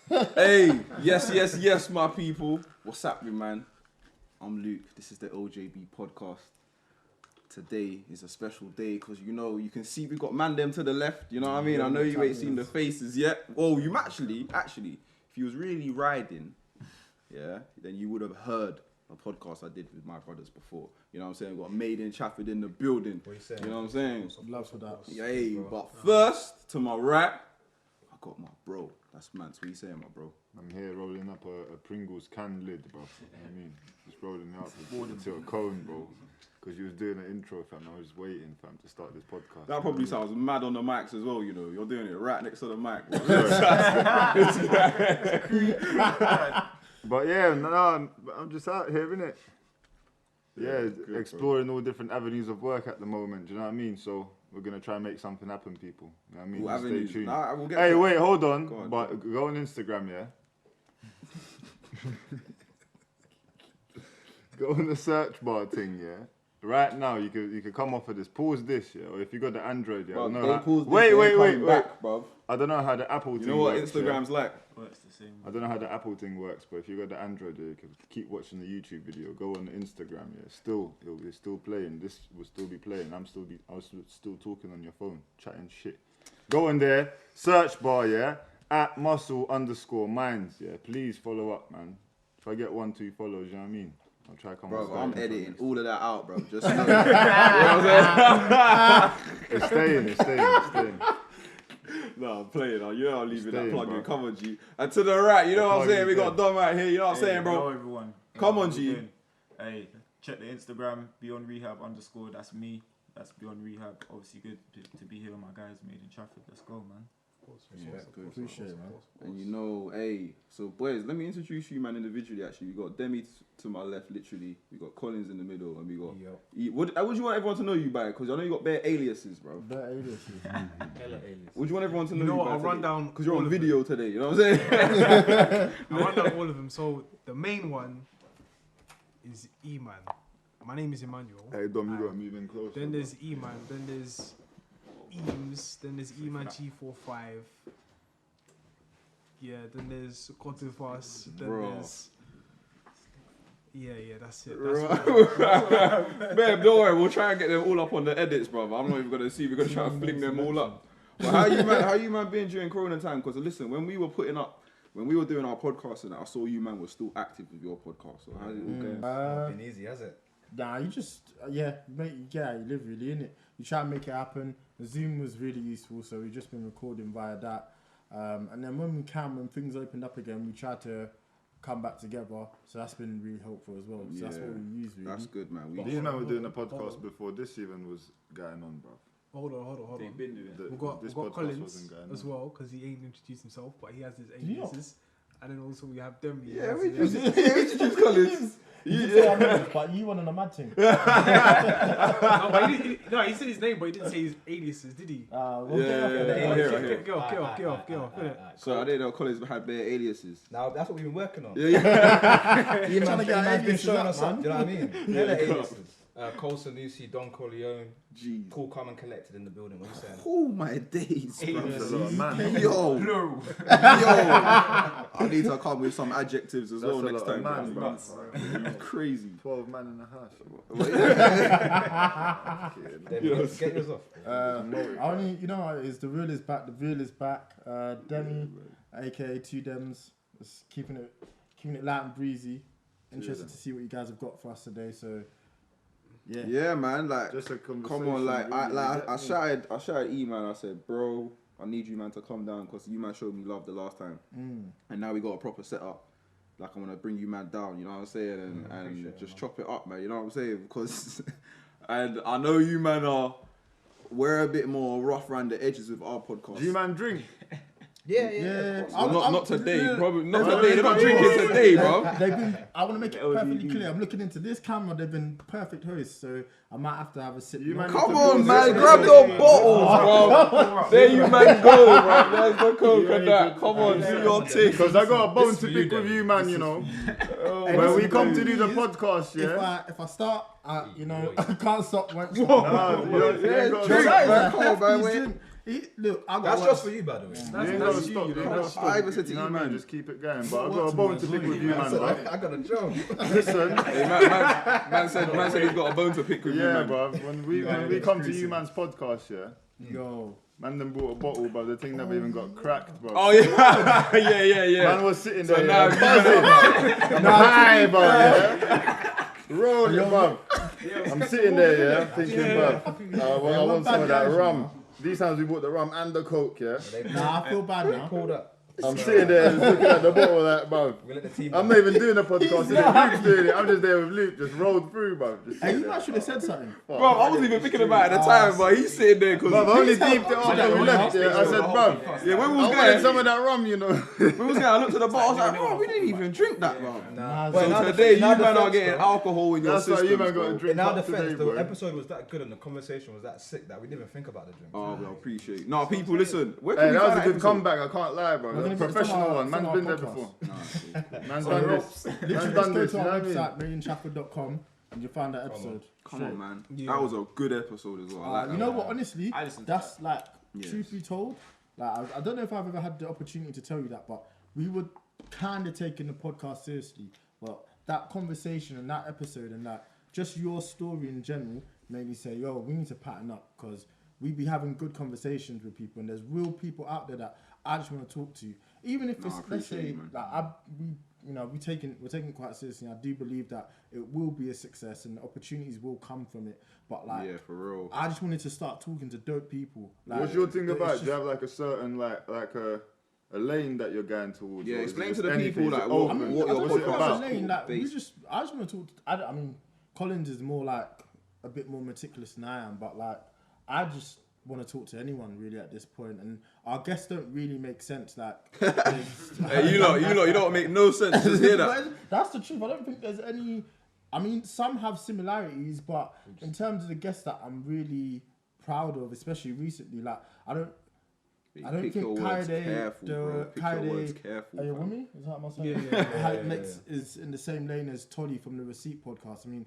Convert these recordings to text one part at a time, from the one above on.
Hey, yes, my people. What's happening, man? I'm Luke. This is the LJB Podcast. Today is a special day because, you know, you can see we got man them to the left. You know what I mean? I know you ain't seen the faces yet. Well, you actually, if you was really riding, yeah, then you would have heard a podcast I did with my brothers before. You know what I'm saying? We got Made In Chafford in the building. What you saying? You know what I'm saying? Some love for that. Yeah, but first, to my right, I got my bro. That's Mantas. What you saying, my bro? I'm here rolling up a Pringles can lid, bro. You know what I mean? Just rolling it up into a cone, bro. Because you was doing an intro, fam. I was waiting, fam, to start this podcast. That probably sounds mad on the mics as well, you know. You're doing it right next to the mic. But yeah, no, I'm just out here, innit? Yeah, good, exploring all different avenues of work at the moment, do you know what I mean? So we're going to try and make something happen, people. You know what I mean? What Just avenues? stay tuned. Nah, we'll get Hey, to wait, hold on. Go on. But go on Instagram, yeah? Go on the search bar thing, yeah? Right now, you could come off of this. Pause this, yeah? Or if you got the Android, yeah? I don't know how... Wait. Back, bruv. I don't know how the Apple thing works. You know what works, Instagram's like? Works the same. I don't know how the Apple thing works, but if you got the Android, you can keep watching the YouTube video. Go on Instagram, yeah. It'll be still playing. This will still be playing. I was still talking on your phone, chatting shit. Go on there, search bar, yeah. @muscle_minds, yeah. Please follow up, man. If I get 1-2 follows, you know what I mean? I'll try to come. Bro, on I'm Skype. editing all of that out, bro. Just know. You know It's staying. No, I'm playing. You know I'm leaving that Staying, plug in. bro. Come on, G. And to the right, you know what I'm saying? We got Dom right here. You know what I'm saying, Hello bro? everyone. Come on, How we G. doing? Hey, check the Instagram, @beyondrehab_. That's me. That's Beyond Rehab. Obviously good to be here with my guys, Made in Chafford. Let's go, man. Yeah, good. Appreciate it, man. And you know, hey, so boys, let me introduce you, man, individually. Actually, we got Demi to my left, literally. We got Collins in the middle, and we got. What would you want everyone to know you by? Because I know you got bare aliases, bro. Bare aliases. Would you want everyone to know You know you what? by I'll run today? down Because you're all on of video today. You know what I'm saying? I'll run down all of them. So the main one is E-Man. My name is Emmanuel. Hey, Dom, you got to move in closer. Then there's E-Man. Then there's Eames. Then there's E-Man G45. Yeah, then there's Cote d'Ivoire. Then Bro. there's... Yeah, that's it. Babe, don't worry, we'll try and get them all up on the edits, brother. I'm not even gonna see. We're gonna try and fling them all up. But how you man been during Corona time? Because listen, when we were doing our podcast and that, I saw you man was still active with your podcast. So how's it all going? Been easy, has it? Nah, you just, you live really in it. You try and make it happen. The Zoom was really useful, so we've just been recording via that. And then when things opened up again, we tried to come back together. So that's been really helpful as well. So that's what we use, really. That's good, man. These men were doing a podcast before this even was going on, bro. Hold on. They've been doing it. We've got This podcast Collins wasn't going as on. well, because he ain't introduced himself, but he has his you not? aliases. And then also we have Demi. Yeah, we He has his- just Collins. You did say I know, but you went on a mad thing. No, but he said his name, but he didn't say his aliases, did he? Well, Yeah. Get off. innit? So I didn't know Collins had bare aliases. Now that's what we've been working on. Yeah. Trying to get Man's been aliases showing up, us up. man. Do you know what I mean? Yeah, They're come on. aliases. Cole Sanusi, Don Corleone, Jeez. Cool, Calm and Collected in the building. What are you saying? Oh my days, bro. That's a lot of man. Yo, Plural. I need to come with some adjectives as well That's a next lot of time, man, bro. Crazy. 12 man in the house. Get yours off. It's the real is back. The real is back. Demi, aka Two Dems, is keeping it light and breezy. Interested to see what you guys have got for us today. So, yeah. Yeah, man. Like, Just a come conversation. on, like, really, I shouted E-Man. I said, bro, I need you, man, to come down because you, man, showed me love the last time, and now we got a proper setup. Like, I'm gonna bring you, man, down. You know what I'm saying, and just chop it up, man. You know what I'm saying? Because, and I know you, man, we're a bit more rough around the edges with our podcast. G-man drink. Yeah. Well, not today, probably not today. They're not drinking today, bro. I want to make it perfectly clear. I'm looking into this camera. They've been perfect hosts, so I might have to have a sip. Come on, man, grab your bottles, bro. There you man go, bro. There's the coke and that. Come on, do your thing. Because I got a bone to pick with you, man, you know. When we come to do the podcast, yeah. If I start, I can't stop once. Drink, man. Come on, man. Look, I got That's worse. just for you, by the way. You ain't gotta stop. You ain't gotta stop. I even said to You know you, what I mean? man. Just keep it going. But I've got a bone to pick with you, man. Bruv. I got a job. Listen. Hey, man said he's got a bone to pick with you, Yeah, man. bruv. When we come to you, man's podcast, yeah. Yo. Man, them brought a bottle, but the thing never even got cracked, bro. Oh yeah, yeah. Man was sitting there, now yeah, buzzing. I'm high, bro. Yeah. Roll it, bro. I'm sitting there, yeah, thinking, bro. I want some of that rum. These times we bought the rum and the coke, yeah. Nah, I feel bad now. Pulled up. I'm sitting there just looking at the bottle like, bro. We let the team. I'm not even doing a podcast today. Luke's doing it. I'm just there with Luke, just rolled through, bro. Just Hey, sitting you there. guys should have said something. Bro, I wasn't even thinking about it at the time, but he's sitting there because. Bro, I only deeped it after we left, yeah. I said, bro. Yeah, when we was I wanted going, some of that rum, you know. when we was going, I looked at the bottle, I was like, bro, we didn't even drink that, bro. Nah, But now So the- today, you now the man are fence, getting though. alcohol in your That's why system. you man got to drink In our up defense, today, the bro. episode was that good and the conversation was that sick that we didn't even think about the drink. Oh, we appreciate it. No, people, listen. Where can Hey, we that was find a good episode? comeback. I can't lie, bro. We're gonna That's get professional some one. of Man's our been there podcast. before. Nah, Man's done this. Literally, Man's just done go this. to You know our what I mean? website, madeinchafford.com, and you'll find that episode. come on, man. Yeah. That was a good episode as well. I like You that know one. what? Honestly, I listened to that's like, Yes. truth be told, like I don't know if I've ever had the opportunity to tell you that, but we were kind of taking the podcast seriously. But that conversation and that episode and that just your story in general made me say, yo, we need to pattern up because we be having good conversations with people, and there's real people out there that I just want to talk to, even if No, it's I let's appreciate say you, man. like we're taking it quite seriously. I do believe that it will be a success and opportunities will come from it. But like, Yeah, for real. I just wanted to start talking to dope people. Like, What's your thing it's about it? just- Do you have like a certain like a lane that you're going towards? Yeah, or is explain it to just the people, anything? like, Is it what- open? I mean, what I your don't What's think it that's about? a lane, like, Based. I just want to talk. I mean, Collins is more like a bit more meticulous than I am, but like I just want to talk to anyone really at this point, and our guests don't really make sense. Like, Hey, you don't make no sense. Just hear that. That's the truth. I don't think there's any. I mean, some have similarities, but in terms of the guests that I'm really proud of, especially recently, like I don't Pick think your words Kaide, careful, bro. Pick your words careful. Are you bro. with me? Is that my saying? Yeah. Is in the same lane as Toddy from the Receipt podcast. I mean,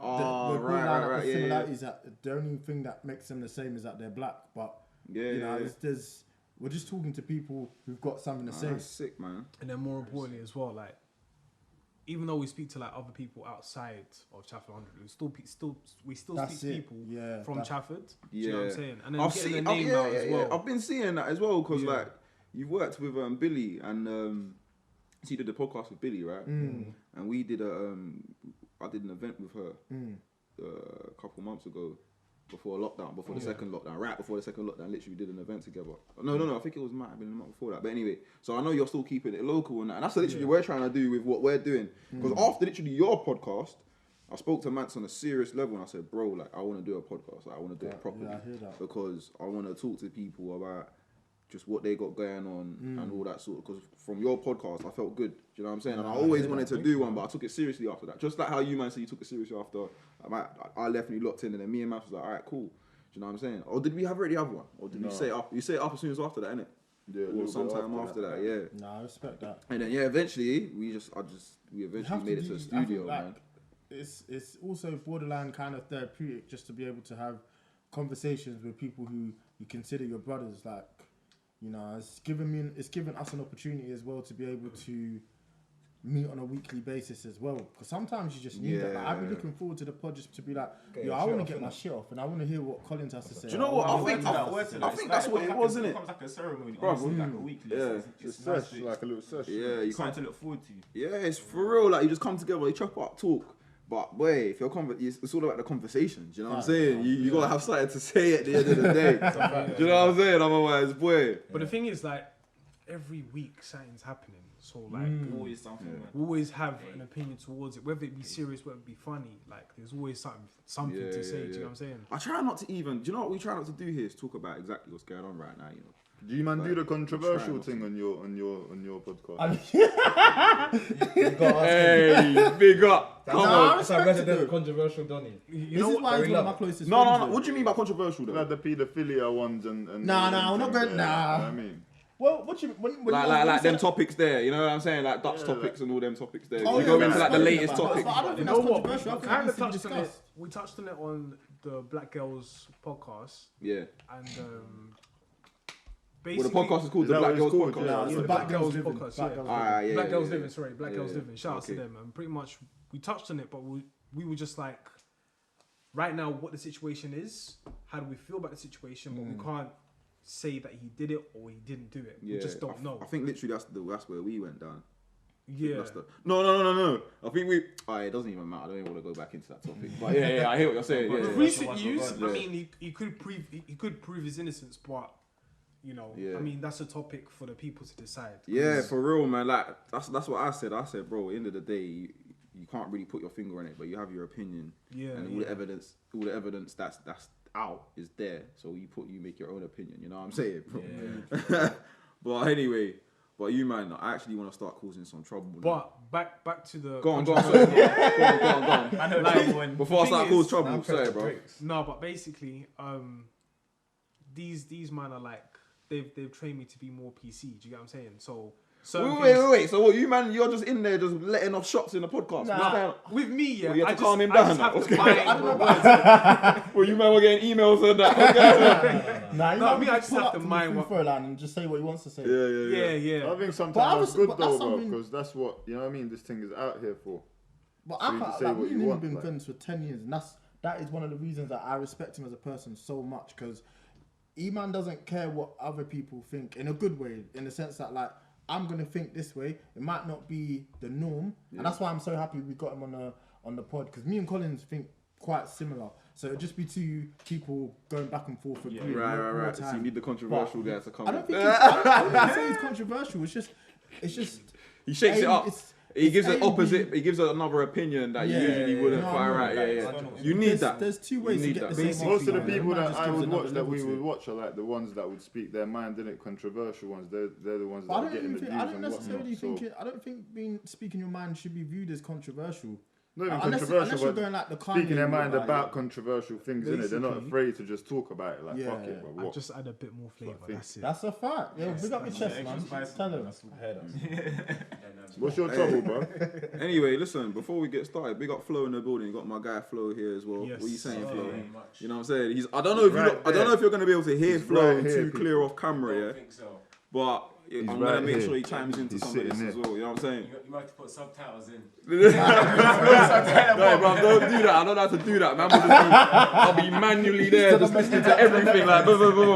Oh, the right. the Yeah, yeah. similarities that the only thing that makes them the same is that they're black. But Yeah, you know, yeah. we're just talking to people who've got something to say. That's sick, man. And then more importantly as well, like even though we speak to like other people outside of Chafford 100, we still That's speak to it. people Yeah, from that- Chafford. Do Yeah, you know what I'm saying? And then I've getting seen the name out as well. I've been seeing that as well because Yeah. like you've worked with Billy and so you did the podcast with Billy, right? Mm. And we did I did an event with her Mm. a couple months ago before lockdown, before the second lockdown, right before the second lockdown. Literally did an event together. No. I think it might have been a month before that. But anyway, so I know you're still keeping it local and that. And that's literally what we're trying to do with what we're doing. Because after literally your podcast, I spoke to Mantas on a serious level and I said, bro, like I want to do a podcast. Like, I want to do it properly. Yeah, I hear that. Because I want to talk to people about just what they got going on and all that sort of. Because from your podcast, I felt good. Do you know what I'm saying? And I always wanted to do one, but I took it seriously after that. Just like how you, man, said you took it seriously after I left and you locked in, and then me and Matt was like, all right, cool. Do you know what I'm saying? Or did we already have one? Or did we set it up? You set it up as soon as after that, innit? Yeah, a little Or bit sometime after that, yeah. Nah, I respect that. And then eventually we You eventually have made to it to do- the I studio, think, like, man. It's also borderline kind of therapeutic just to be able to have conversations with people who you consider your brothers. Like, you know, it's given us an opportunity as well to be able to meet on a weekly basis as well. Because sometimes you just need that. Like, I've been Yeah. looking forward to the pod just to be like, Get yo, your I shit want off, to get my innit? shit off and I want to hear what Collins has to say. Do you know what? I Word think to that, word to that. I think that's what it was, It innit? becomes like a ceremony. Bro, Honestly, like a weekly. yeah. It's Sesh, nice. like a little sesh. Yeah, you It's something can't. to look forward to. Yeah, it's for real. Like you just come together, you chop up, talk. But boy, if you're it's all about the conversations. You know what I'm saying? You gotta have something to say at the end of the day. Do you know what I'm saying? Otherwise, boy. But the thing is, like, every week something's happening. So, like, Always something, man. we always have an opinion towards it, whether it be serious, whether it be funny. Like, there's always something Yeah, to say. yeah, Do you know yeah. what I'm saying? I try not to even. Do you know what we try not to do here is talk about exactly what's going on right now. You know. Do you man do the Try controversial not thing on your podcast? You got us. Hey, big up. Come Nah, on. I That's our respect it, resident though. controversial Donny. You This know is what? why he's Very one of my love. closest No. friends. What do you mean by controversial though? Like the paedophilia ones and Nah, and we're not things, going- yeah, nah. you know what I mean, Well, what you when Like you them said- topics there. You know what I'm saying? Like Dutch Yeah, topics and all them topics there. Oh, You yeah, go we've into like the spoken latest about that, topics. but I don't You think know that's what? controversial. I We think kind that of needs to touched be on it. discussed. We touched on it on the Black Girls podcast, Yeah. and Well, the podcast is called Is the that Black what Girls it's called? Podcast. Yeah, it's Yeah, the the Black Black Girls Girls Living. podcast, Black yeah. Girls Ah, Living. yeah, Black yeah, Girls yeah, Living, sorry, Black yeah, Girls yeah. Living. Shout out to Okay. them. And pretty much we touched on it, but we were just like, right now, what the situation is, how do we feel about the situation, but we can't say that he did it or he didn't do it. We just don't know. I think literally that's where we went down. Yeah. No. I think we. It doesn't even matter. I don't even want to go back into that topic. But yeah, I hear what you're saying. With Yeah, yeah. recent news, Yeah. I mean, he could prove his innocence, but Yeah. I mean, that's a topic for the people to decide. Yeah, for real, man. Like that's what I said. I said, bro, at the end of the day, you can't really put your finger on it, but you have your opinion. Yeah, And all the evidence that's out is there. So you make your own opinion. You know what I'm saying, bro? Yeah. But anyway, you man, I actually want to start causing some trouble. now. But back to the Go on. Sorry, go on. I know Like, trouble when- Before I start thing causing is- trouble, sorry, bro. No, but basically, these man are like they've trained me to be more PC. Do you get what I'm saying? So Wait. So what, you man, you're just in there just letting off shots in the podcast. Nah. What's going on? with me, yeah, Well, you have I to just, calm him I down just now. have What's to going mind. Well, you man were getting emails and that. Nah, you No, know, me, I just pull have up to the mind free what- throw line and just say what he wants to say. Yeah. I think But I sometimes was- that's good but that's though, bro, something- because that's what, you know what I mean? This thing is out here for. But So I you can't, can say like, what me you and him have want, been like- friends for 10 years, and that is one of the reasons that I respect him as a person so much, because E-Man doesn't care what other people think in a good way, in the sense that, like, I'm going to think this way, it might not be the norm, and that's why I'm so happy we got him on the pod, because me and Collins think quite similar, so it'll just be two people going back and forth agreeing all the Right. So time. you need the controversial guy to come I in. don't think I wouldn't say it's controversial, it's just He shakes it up. He gives A an and opposite. B. He gives another opinion that you Yeah, usually wouldn't no, fire no, out. like, Yeah. it's You need that. There's two ways You to need get that. the same Most of the answer, people man. that Just I gives would another watch, that level we to would it. watch, are like the ones that would speak their mind, innit? Controversial ones. They're the ones that I are don't getting even the think. views I don't and necessarily whatnot. think So, it. I don't think speaking your mind should be viewed as controversial. not even Unless controversial, you're but going like the speaking their Kanye mind route, about like, controversial things, innit? They're not Basically- afraid to just talk about it. Like, Yeah, fuck it, bro. I What? just add a bit more flavour. That's it. That's a fact. Yeah, big up your chest, man. Tell them. What's your trouble, bro? Anyway, listen. Before we get started, big up Flo in the building. You got my guy Flo here as well. Yes. What are you saying, Oh, Flo? very You know what I'm saying? I don't know if right I don't know if you're gonna be able to hear He's Flo right too here, clear off camera, yeah. think so. But I'm right gonna make here. sure he chimes into He's some of this sitting as here. well. You know what I'm saying? You might have to put subtitles in. No, bro, don't do that. I don't know how to do that, man. I'll be manually there, just listening to everything, like,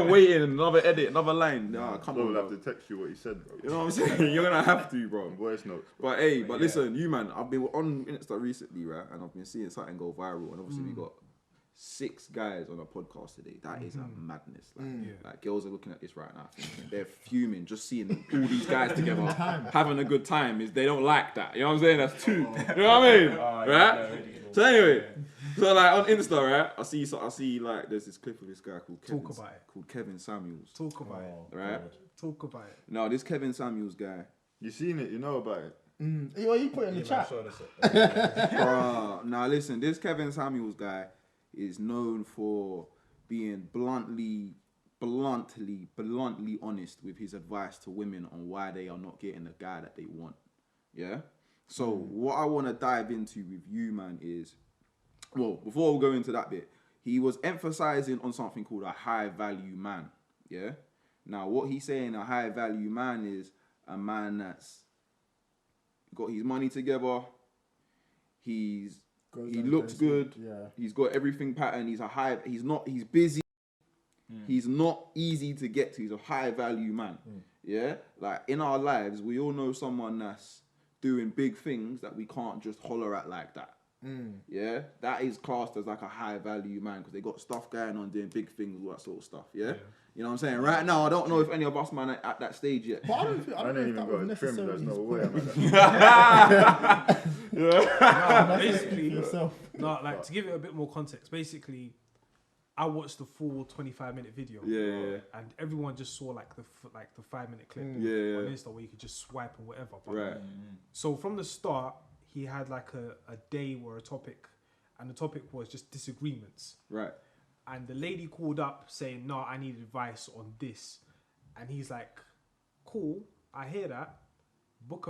waiting, another edit, another line. Nah, come I on, will have bro. to text you what he said, bro. You know what I'm saying? You're gonna have to, bro. Voice notes. Bro. But hey, listen, you man, I've been on Insta recently, right? And I've been seeing something go viral, and obviously we got 6 guys on a podcast today. That is a madness. Like girls are looking at this right now, thinking they're fuming just seeing all these guys together having a good time. Is they don't like that? You know what I'm saying? That's 2. You know what I mean? Right? So anyway, so like on Insta, right? I see like there's this clip of this guy called Kevin Samuels. Talk about it. Right? Talk about it. No, this Kevin Samuels guy. You seen it? You know about it? What you put in the chat? Now listen, this Kevin Samuels guy is known for being bluntly honest with his advice to women on why they are not getting the guy that they want. Yeah? So what I want to dive into with you, man, is, well, before we go into that bit, he was emphasizing on something called a high value man. Yeah? Now what he's saying a high value man is a man that's got his money together, he looks good. Yeah. He's got everything patterned. He's busy. He's not easy to get to. He's a high value man. Yeah. Like in our lives, we all know someone that's doing big things that we can't just holler at like that. Yeah. That is classed as like a high value man because they got stuff going on, doing big things, all that sort of stuff. Yeah. You know what I'm saying? Right now, I don't know if any of us man are at that stage yet. But I don't know I didn't if even that got was a trim. necessarily There's his no way point. I'm like that. Basically, yourself. no, like to give it a bit more context. Basically, I watched the full 25-minute video. Yeah. And everyone just saw like the 5-minute clip on Yeah. Insta where you could just swipe and whatever. But Right. So from the start, he had like a day or a topic, and the topic was just disagreements. Right. And the lady called up saying, "No, I need advice on this," and he's like, "Cool, I hear that. Book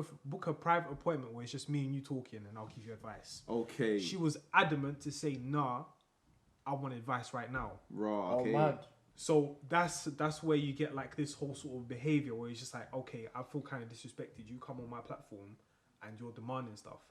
a private appointment where it's just me and you talking, and I'll give you advice." Okay. She was adamant to say, "Nah, I want advice right now." Raw. Oh, Okay. mad. So that's where you get like this whole sort of behavior where it's just like, okay, I feel kind of disrespected. You come on my platform and you're demanding stuff.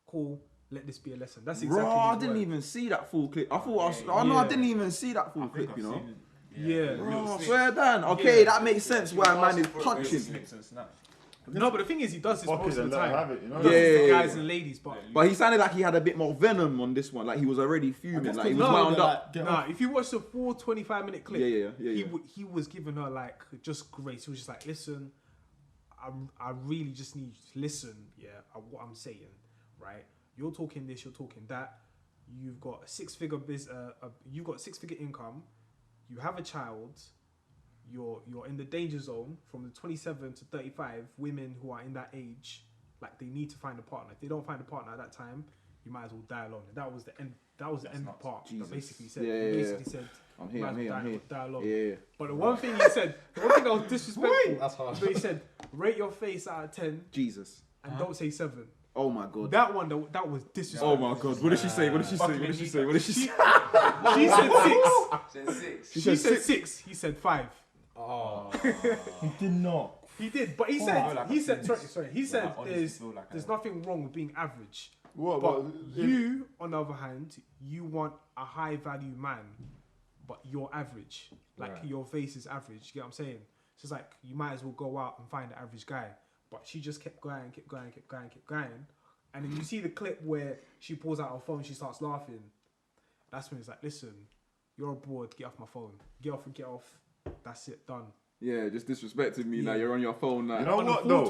Cool, let this be a lesson. That's exactly. Bro, I his didn't word. even see that full clip. I thought I was. Yeah, Oh no, I yeah. didn't even see that full I think clip. I've You know. seen it. Yeah. Bro, I swear, Dan. Okay, Yeah. that makes sense why man is punching. Snips and snaps. No, but the thing is, he does this Fuck most it of and the let her time. have it, you know? He does this to Yeah. guys and ladies, but But he sounded like he had a bit more venom on this one. Like he was already fuming. Like he was wound up. nah, if you watch the full 25-minute clip, Yeah. he was giving her like just grace. He was just like, listen, I really just need you to listen, what I'm saying, right? You're talking this, you're talking that. You've got a six-figure you've got 6-figure income. You have a child. You're in the danger zone from the 27 to 35. Women who are in that age, like they need to find a partner. If they don't find a partner at that time, you might as well die alone. And that was the end. That was the end part. Jesus. That basically said. Yeah. He basically said, I'm "You might here. as I'm well here. die alone." Yeah. But the one thing he said, the one thing that was disrespectful, That's hard. so he said, "Rate your face out of 10 Jesus. and don't say 7." Oh my god. That one, that was disrespectful. Oh my god. What did she say? What did she say? What did she say? What did she say? She said 6. Said 6. She said 6. He said 5. Oh. He did not. He did, but he Oh, said, like he I've said, seen sorry, this. he said I honestly feel like there's nothing wrong with being average. What? But you, on the other hand, you want a high value man, but you're average. Like Right. your face is average. You get what I'm saying? So it's like you might as well go out and find the average guy. But she just kept going. And then you see the clip where she pulls out her phone, she starts laughing. That's when it's like, listen, you're abroad, get off my phone. Get off. That's it, done. Yeah, just disrespecting me now. Yeah. You're on your phone now. You know on what, the though?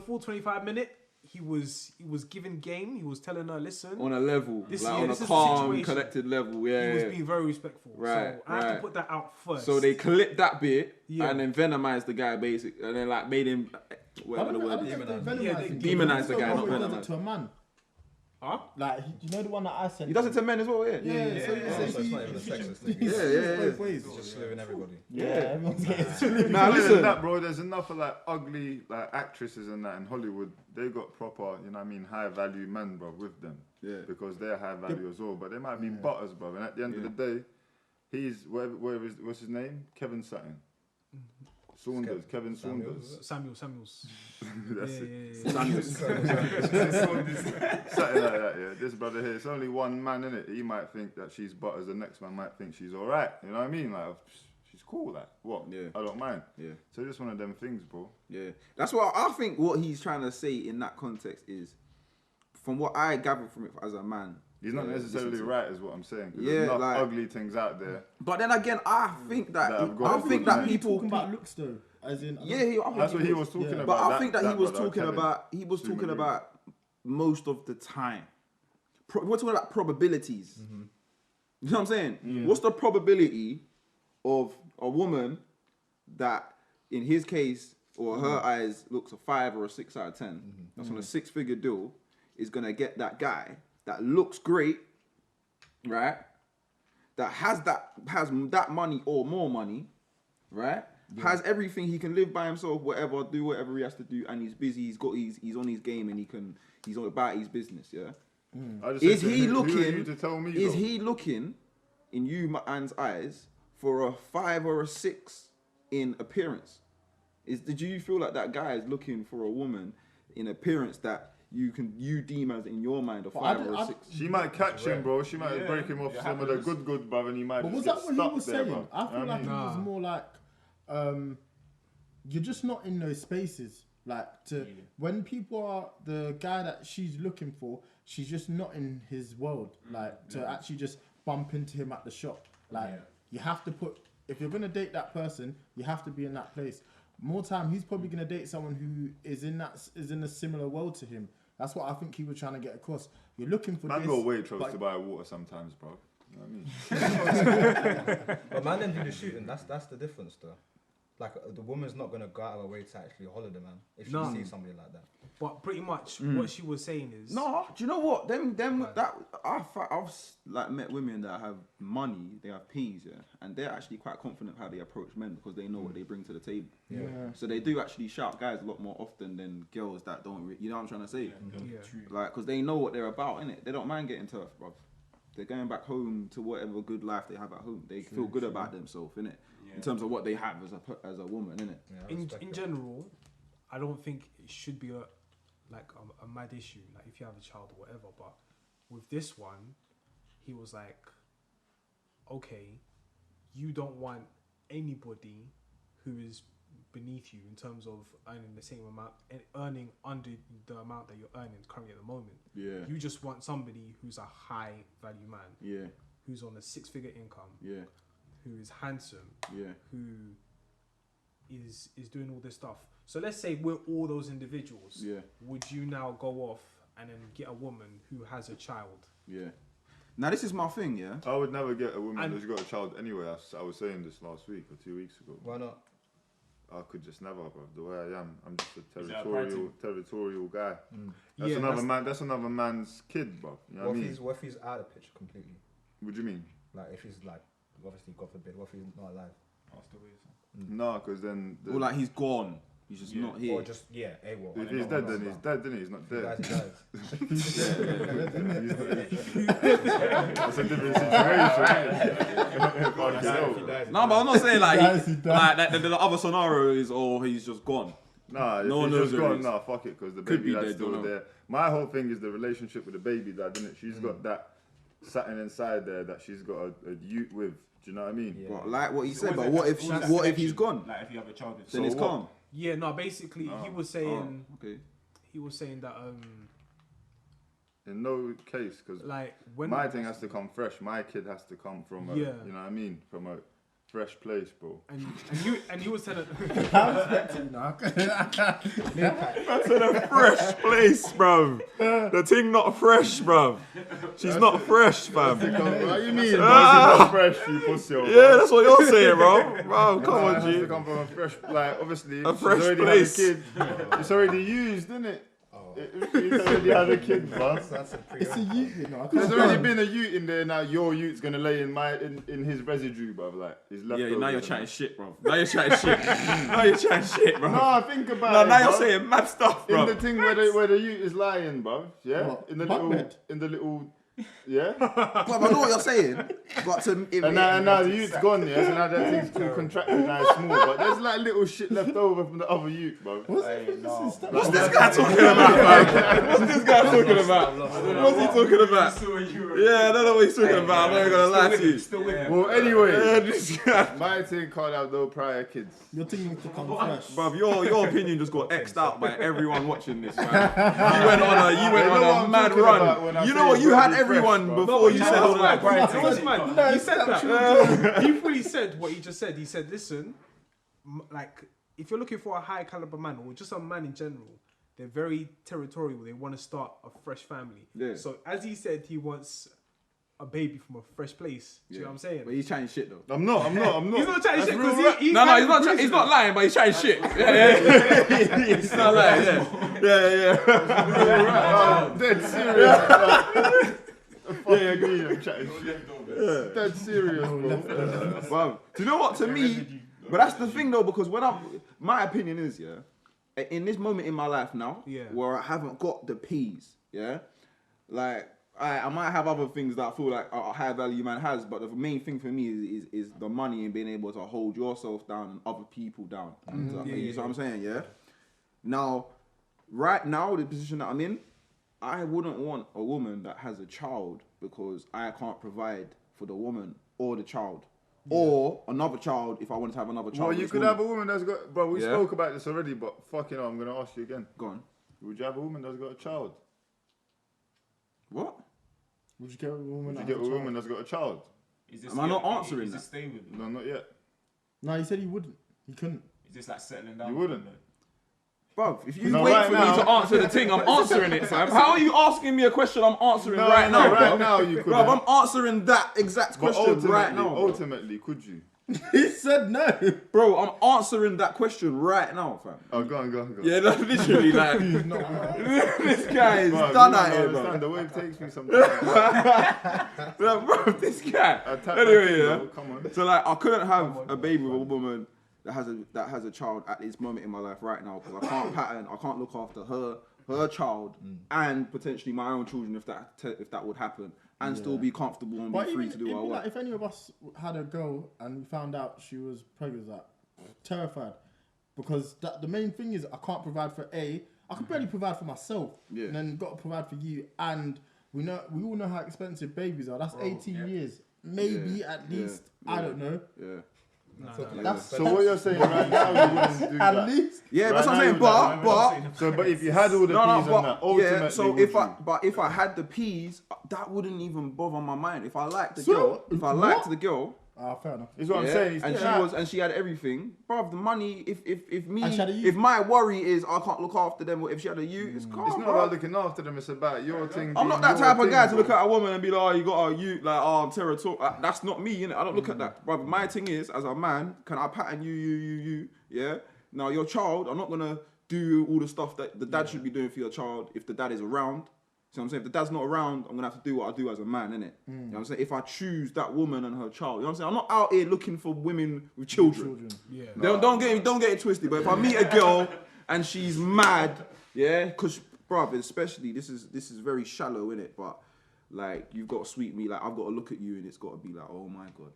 full 25 minute, he was giving game. He was telling her, listen. On a level, This- like yeah, on a this is the calm, situation. collected level. Yeah. He was being very respectful. Right, So I have right. to put that out first. So they clipped that bit Yeah. and then venomized the guy, basically, and then like made him whatever the word is. Yeah, they demonize the guy, not He does venomize. it to a man. Huh? Like, you know the one that I sent? He does it to men as well, yeah. Yeah, so Oh, so it's not even a he- sexist thing. he's Yeah. both ways. It's just slewing everybody. Yeah, everyone's getting slewed. Now Other than listen, that, bro, there's enough of like ugly like actresses and that in Hollywood. They got proper, you know what I mean, high value men, bro, with them. Yeah. Because they're high value as well. But they might be butters, bro. And at the end of the day, he's what's his name? Kevin Sutton. Saunders, Kevin Saunders. Samuels. That's Yeah, it. yeah. Something like that, yeah. This brother here, it's only one man in it. He might think that she's butters, the next man might think she's alright. You know what I mean? Like, she's cool, like, what? Yeah. I don't mind. Yeah. So just one of them things, bro. Yeah, that's what I think. What he's trying to say in that context is, from what I gather from it as a man, He's not yeah, necessarily listen to- right, is what I'm saying. 'Cause Yeah, there's enough like- ugly things out there. But then again, I think that That have got I think that everyone. people. talking about looks though, as in Yeah, I think That's what he was talking yeah. about. But I think that he was brother, talking Kevin. about. He was Human talking being. about most of the time. We're talking about probabilities. You know what I'm saying? What's the probability of a woman that, in his case or her eyes, looks a 5 or a 6 out of 10? That's on a 6-figure deal. Is gonna get that guy that looks great, right? That has that money or more money, right? Has everything, he can live by himself, whatever, do whatever he has to do, and he's busy. He's on his game, and he's all about his business. Yeah. I just Is said to he him, who are you looking? to tell me, Is though? he looking, in you man's eyes, for a 5 or a 6 in appearance? Do you feel like that guy is looking for a woman in appearance that you deem as in your mind a But 5 or a 6? She might catch him, bro. She might Yeah, break him off it some of the happens. good, bruv, and he might But just was get that what stuck he was there, saying? bruv. I feel like mean? it was more like you're just not in those spaces. Like when people are the guy that she's looking for, she's just not in his world. Like to actually just bump into him at the shop. Like you have to put, if you're gonna date that person, you have to be in that place. More time, he's probably gonna date someone who is in a similar world to him. That's what I think he was trying to get across. You're looking for Man this. go Waitrose but- to buy water sometimes, bro. You know what I mean? But man, then do the shooting. That's the difference, though. Like the woman's not gonna go out of her way to actually holler the man if she No. sees somebody like that. But pretty much what she was saying is No, do you know what? I've like met women that have money, they have peas, yeah, and they're actually quite confident how they approach men because they know what they bring to the table. Yeah. So they do actually shout guys a lot more often than girls that don't. You know what I'm trying to say? Yeah. Like, because they know what they're about, innit? They don't mind getting turf, bruv. They're going back home to whatever good life they have at home. They feel good about themselves, innit? in terms of what they have as a woman, innit? Yeah, I in respect that. general, I don't think it should be a mad issue. Like if you have a child or whatever, but with this one, he was like, okay, you don't want anybody who is beneath you in terms of earning the same amount and earning under the amount that you're earning currently at the moment. Yeah. You just want somebody who's a high value man, Yeah. who's on a 6-figure income, Yeah. who is handsome, Yeah. who is doing all this stuff. So let's say we're all those individuals. Yeah. Would you now go off and then get a woman who has a child? Yeah. Now this is my thing, yeah. I would never get a woman And- who's got a child anyway. I was saying this last week or 2 weeks ago. Why not? I could just never, bro. The way I am, I'm just a Is that a pride territorial guy. Mm. That's Yeah, another that's- man. That's another man's kid, bro. You know what I mean? What if he's out of the picture completely? What do you mean? Like if he's like, obviously, God forbid, what if he's not alive? Passed away or something. No, because then Or like he's gone. He's just Yeah. not here. Or just AWOL. if he's dead, then he's dead. Then he's not He dead. dies, he dies. That's a different situation. Fucking hell. No, but I'm not saying like Yes, he does. like the other scenario is he's just gone. Nah, if No one he's knows just who it gone, is. nah, fuck it, because the Could baby be dad's dead, still don't know. there. My whole thing is the relationship with the baby dad, innit? She's got that satin inside there that she's got a ute with. Do you know what I mean? Yeah. But like what he said, So but is what that- if is that what if he's connection? gone? Like if you have a child with Then So it's what? calm. Yeah, no, basically he was saying Okay. he was saying that In no case, because like when my thing has to come fresh. My kid has to come from a, Yeah. you know what I mean? From a fresh place, bro. and you was telling I'm expecting now. That's in a fresh place, bruv. The thing not fresh, bruv. She's not fresh, fam. What you mean? Not fresh, you pussy. Yeah, that's what you're saying, bro. Bro, come on, It has to G. come from a fresh, like obviously, A she's fresh already place. had a kid. It's already used, isn't it? Oh. He's already had a kid, bro. That's a It's a youth, you know. There's already been a ute in there. Now your ute's gonna lay in his residue, bruv. Like his Yeah, leftovers. now you're chatting shit, bro. Now you're chatting shit. Now you're chatting shit, bro. No, think about No, it. now you're bruv. saying mad stuff, in bro. the thing where the ute is lying, bruv. Yeah, What? in the Bunk little, bed? in the little, yeah. But I know what you're saying. But to And now the ute's gone, yeah. So now that thing's too contracted, now it's small. But there's like little shit left over from the other ute, bruv. what's this guy talking about, man? What's this guy talking about? What's he talking about? Yeah, I don't know what he's talking about. I'm not even gonna lie to you. Still with him. Well, anyway, Yeah, this guy. my thing can't have no prior kids. Your thing needs to come fresh. Bruv, your opinion just got X'd out by everyone watching this, man. You went on You know what a I'm mad talking about when run. I You say know what? You it's had really everyone fresh, bruv. before you No, said no, all no, that. no, it was mad. He said that. He fully said what he just said. He said, listen, like, if you're looking for a high caliber man or just a man in general, they're very territorial. They want to start a fresh family. Yeah. So as he said, he wants a baby from a fresh place. Do you know what I'm saying? But he's chatting shit though. I'm not. He's not chatting That's shit real because rap. he's He's not lying, but he's chatting shit. Yeah. He's not lying. Yeah. Dead serious. Yeah, agree. I'm chatting shit. Dead serious, bro. Wow. Do you know what? To me, but that's the thing though, because my opinion is, yeah, in this moment in my life now, Yeah. where I haven't got the P's, yeah, like I might have other things that I feel like a high value man has, but the main thing for me is the money and being able to hold yourself down and other people down. You see what I'm saying? Yeah. Now, right now, the position that I'm in, I wouldn't want a woman that has a child because I can't provide for the woman or the child. Or another child if I wanted to have another child. Well, with you this could woman. have a woman that's got. Bro, we Yeah. spoke about this already, but fucking hell, I'm gonna ask you again. Go on. Would you have a woman that's got a child? What? Would you get a woman? Would you that get has a a child? woman that's got a child? Is this Am I not yeah, answering is that? this staying with you? No, not yet. No, he said he wouldn't. He couldn't. Is this like settling down? You wouldn't. Bruv, if you No, wait right for now- me to answer the thing, I'm answering it, fam. How are you asking me a question I'm answering right now, right bruv? now you could. Bruv, I'm answering that exact But question right now. bro. ultimately, could you? He said no. Bro, I'm answering that question right now, fam. Oh, go on. Yeah, no, literally, like, this guy is Bro, done you at don't it, understand. bro. The wave takes me sometimes. Bro, this guy. I tap Anyway, my feet, yeah. bro, come on. So like, I couldn't have a baby with a woman that has a child at this moment in my life right now because I can't pattern, I can't look after her child, and potentially my own children if that would happen, and still be comfortable and But be free even, to do what I want. like, if any of us had a girl and we found out she was pregnant, like, terrified. Because the main thing is I can't provide for I can barely provide for myself. Yeah. And then got to provide for you. And we all know how expensive babies are. That's 18 years. Maybe at least. I don't know. Yeah. That's So what you're saying right now, you wouldn't do at that. least. Yeah, Right that's what I'm now saying. you But if you had all the peas and that, ultimately, so would you? if I had the peas, that wouldn't even bother my mind. If I liked the So, girl, if I what? liked the girl, Fair enough. Is what I'm yeah, saying. and she had everything, bruv. The money, And she had a youth. if my worry is I can't look after them, or if she had a youth, it's calm. It's not bruv. about looking after them. It's about your thing. I'm not being that your type of thing, guy to bro. look at a woman and be like, oh, you got a youth, like, oh, I'm territorial. That's not me, innit? I don't look at that, brother. My thing is, as a man, can I pattern you, yeah? Now, your child, I'm not gonna do all the stuff that the dad should be doing for your child if the dad is around. See what I'm saying? If the dad's not around, I'm gonna have to do what I do as a man, innit? You know what I'm saying? If I choose that woman and her child, you know what I'm saying? I'm not out here looking for women with children. Yeah. Don't get it twisted. But if I meet a girl and she's mad, yeah, because bruv, especially this is very shallow, innit? But like you've got to sweep me, like I've got to look at you and it's got to be like, oh my god.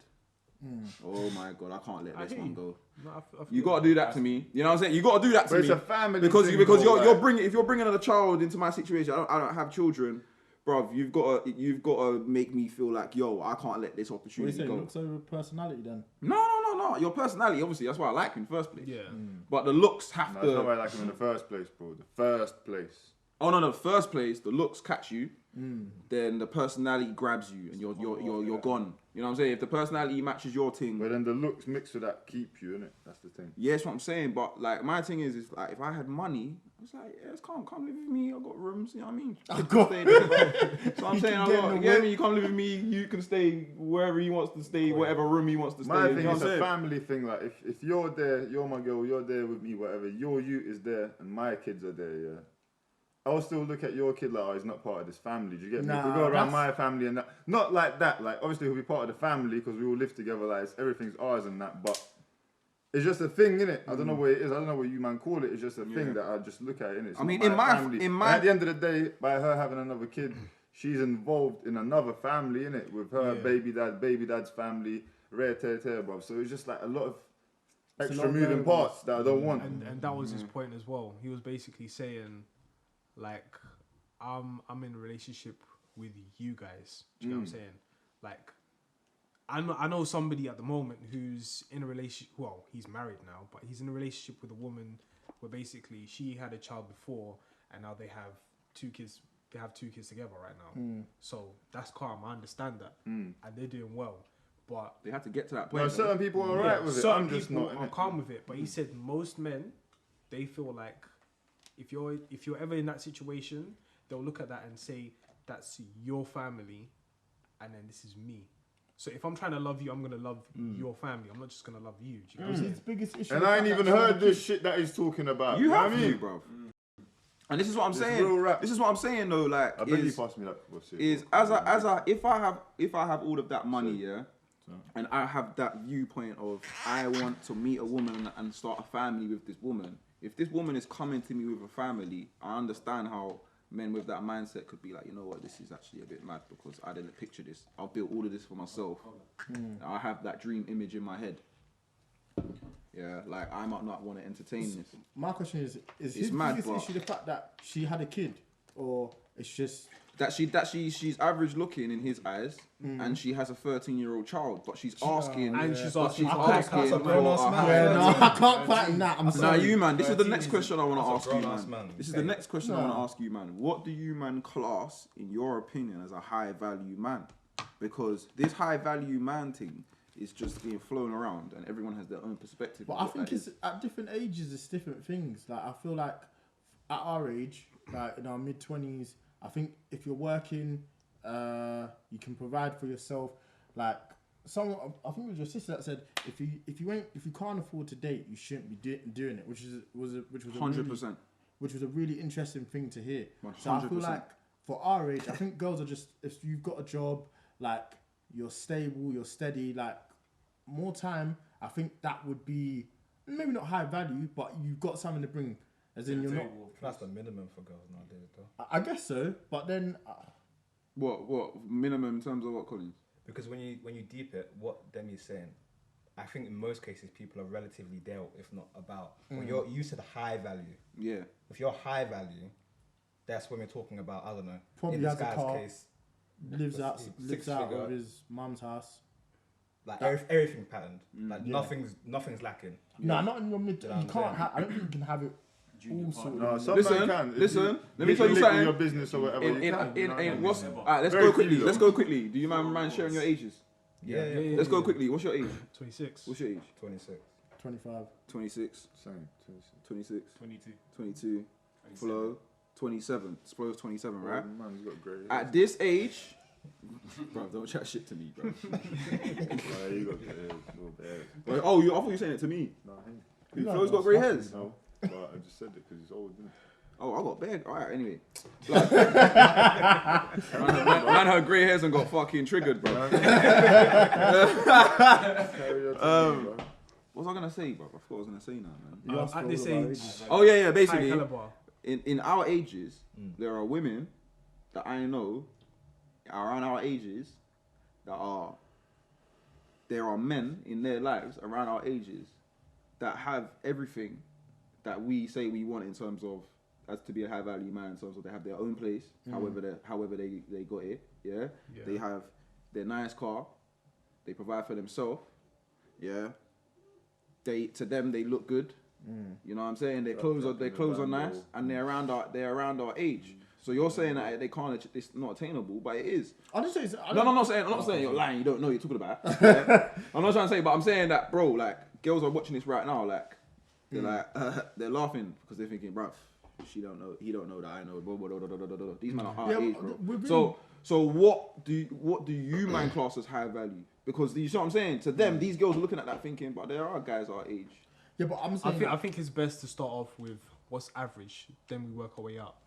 Oh my god, I can't let this one go. No, I feel You got to do that to me. You know what I'm saying? You got to do that to But me. it's a family because thing, because though, you're like- bringing, if you're bringing another child into my situation, I don't have children, bruv. You've got to make me feel like, yo, I can't let this What do you opportunity say? go. Looks over personality then. No. Your personality, obviously, that's why I like you in the first place. Yeah. But the looks have No, to. that's not why I like him in the first place, bro. The first place. Oh no, first place, the looks catch you, then the personality grabs you, and you're gone. You know what I'm saying? If the personality matches your thing, But then the looks mixed with that keep you, innit? That's the thing. yeah, that's what I'm saying. But like my thing is like if I had money, I was like, yeah, come live with me. I got rooms. You know what I mean? Stay there, bro. So I'm saying, can get in the you get way. me? You come live with me. You can stay wherever he wants to stay, whatever room he wants to stay. My in, thing you know is what I'm a saying? family thing. Like if you're there, you're my girl, you're there with me, whatever. Your you is there, and my kids are there. Yeah. I'll still look at your kid like, oh, he's not part of this family. Do you get me? If we Nah, go around that's- my family and that, not like that. Like obviously he'll be part of the family because we all live together. Like everything's ours and that. But it's just a thing, innit? I don't know what it is. I don't know what you man call it. It's just a thing that I just look at it. Innit? It's I mean, not in my- family. in And my- at the end of the day, by her having another kid, she's involved in another family, innit? With her baby dad's family, rare tear, bruv. So it's just like a lot of It's a extra lot of moving variables. parts that I don't want. And that was his point as well. He was basically saying, like, I'm in a relationship with you guys. Do you know what I'm saying? Like, I know somebody at the moment who's in a relationship. Well, he's married now, but he's in a relationship with a woman where basically she had a child before, and now they have 2 kids. They have 2 kids together right now. So that's calm. I understand that, and they're doing well. But They have to get to that point. No, though. certain people are alright with it. certain I'm just people not. are innit? calm with it. But he said most men, they feel like if you're ever in that situation, they'll look at that and say that's your family, and then this is me. So if I'm trying to love you, I'm gonna love your family. I'm not just gonna love you. Do you know what I'm saying? His biggest issue. And is I the ain't fact even that she had heard a this kid. shit that he's talking about. You know have what I to, mean? bro. And this is what I'm It's saying. real rap. This is what I'm saying though. Like, I bet you is passed me that. What's it? if I have all of that money, yeah, and I have that viewpoint of I want to meet a woman and start a family with this woman. If this woman is coming to me with a family, I understand how men with that mindset could be like, you know what, this is actually a bit mad because I didn't picture this. I'll build all of this for myself. I have that dream image in my head. Yeah, like I might not want to entertain this. My question is It's his mad, biggest but- issue the fact that she had a kid, or it's just She's average looking in his eyes, and she has a 13-year-old child, but she's asking, And she's but asking she's for asking That's a for grown-ass a man. high- yeah, no, I can't pattern that. I'm Now sorry. you man, this is the 13 next question I want to that's a ask you, grown-ass man. man. This is the Okay. next question I want to ask you, man. What do you man class, in your opinion, as a high value man? Because this high value man thing is just being flown around, and everyone has their own perspective. But of I what think that it's is. at different ages, it's different things. Like I feel like at our age, like in our mid-20s, I think if you're working, you can provide for yourself. Like someone, I think it was your sister that said, if you can't afford to date, you shouldn't be doing it, which was a 100%. which was a really interesting thing to hear. So I feel 100%. like for our age, I think girls are just, if you've got a job, like you're stable, you're steady, like more time, I think that would be maybe not high value, but you've got something to bring. As in, you're not. That's the minimum for girls nowadays, though. I guess so, but then What minimum in terms of what, Collins? Because when you deep it, what Demi's saying, I think in most cases people are relatively there, if not about. When you're used to the high value. Yeah. If you're high value, that's when we're talking about, I don't know. Probably in this has a guy's car. case, Lives out figure. of his mum's house. like everything patterned. Like Yeah. nothing's lacking. No, not in your mid. You You know what I'm can't. I don't think you can have it all sorted. No, some Listen, man can. If listen, you- let me if tell you you link with something. your business or whatever. you can, you know what I mean? What's alright? Let's Very go quickly. few, Let's though. go quickly. Do you mind sharing your ages? Yeah. Let's go quickly. What's your age? 26. What's your age? 26. 25. 26, Same. 26, 22. 22, Flo, 27. Flo's 27, right? Man, he's got grey. At this age, bro, don't chat shit to me, bro. You got grey hairs, little hairs. Like, oh, I thought you were saying it to me. No, him. Flo's got grey hairs. No, but I just said it because he's old, isn't it? Oh, I got big. All right, anyway. Like, man had grey hairs and got fucking triggered, bro. What was I gonna say, bro? I forgot what I was gonna say now, man. You asked At for this all of our age, ages. Oh yeah, high basically. caliber. In our ages, there are women that I know around our ages there are men in their lives around our ages that have everything that we say we want in terms of as to be a high value man in terms of they have their own place, however they got it, yeah? They have their nice car, they provide for themselves, yeah. To them they look good. You know what I'm saying? Their clothes are nice, and they're around our age. So you're saying that they can't, it's not attainable, but it is. I didn't say it's, No, I'm not saying you're lying. You don't know what you're talking about. Yeah? I'm not trying to say, but I'm saying that, bro. Like girls are watching this right now. Like they're they're laughing because they're thinking, bruv, she don't know, he don't know that I know. Blah, blah, blah, blah, blah, blah. These men are our age, bro. So what do you man class as high value? Because you see what I'm saying? To them, these girls are looking at that thinking, but there are guys our age. Yeah, but I'm saying. I think it's best to start off with what's average, then we work our way up.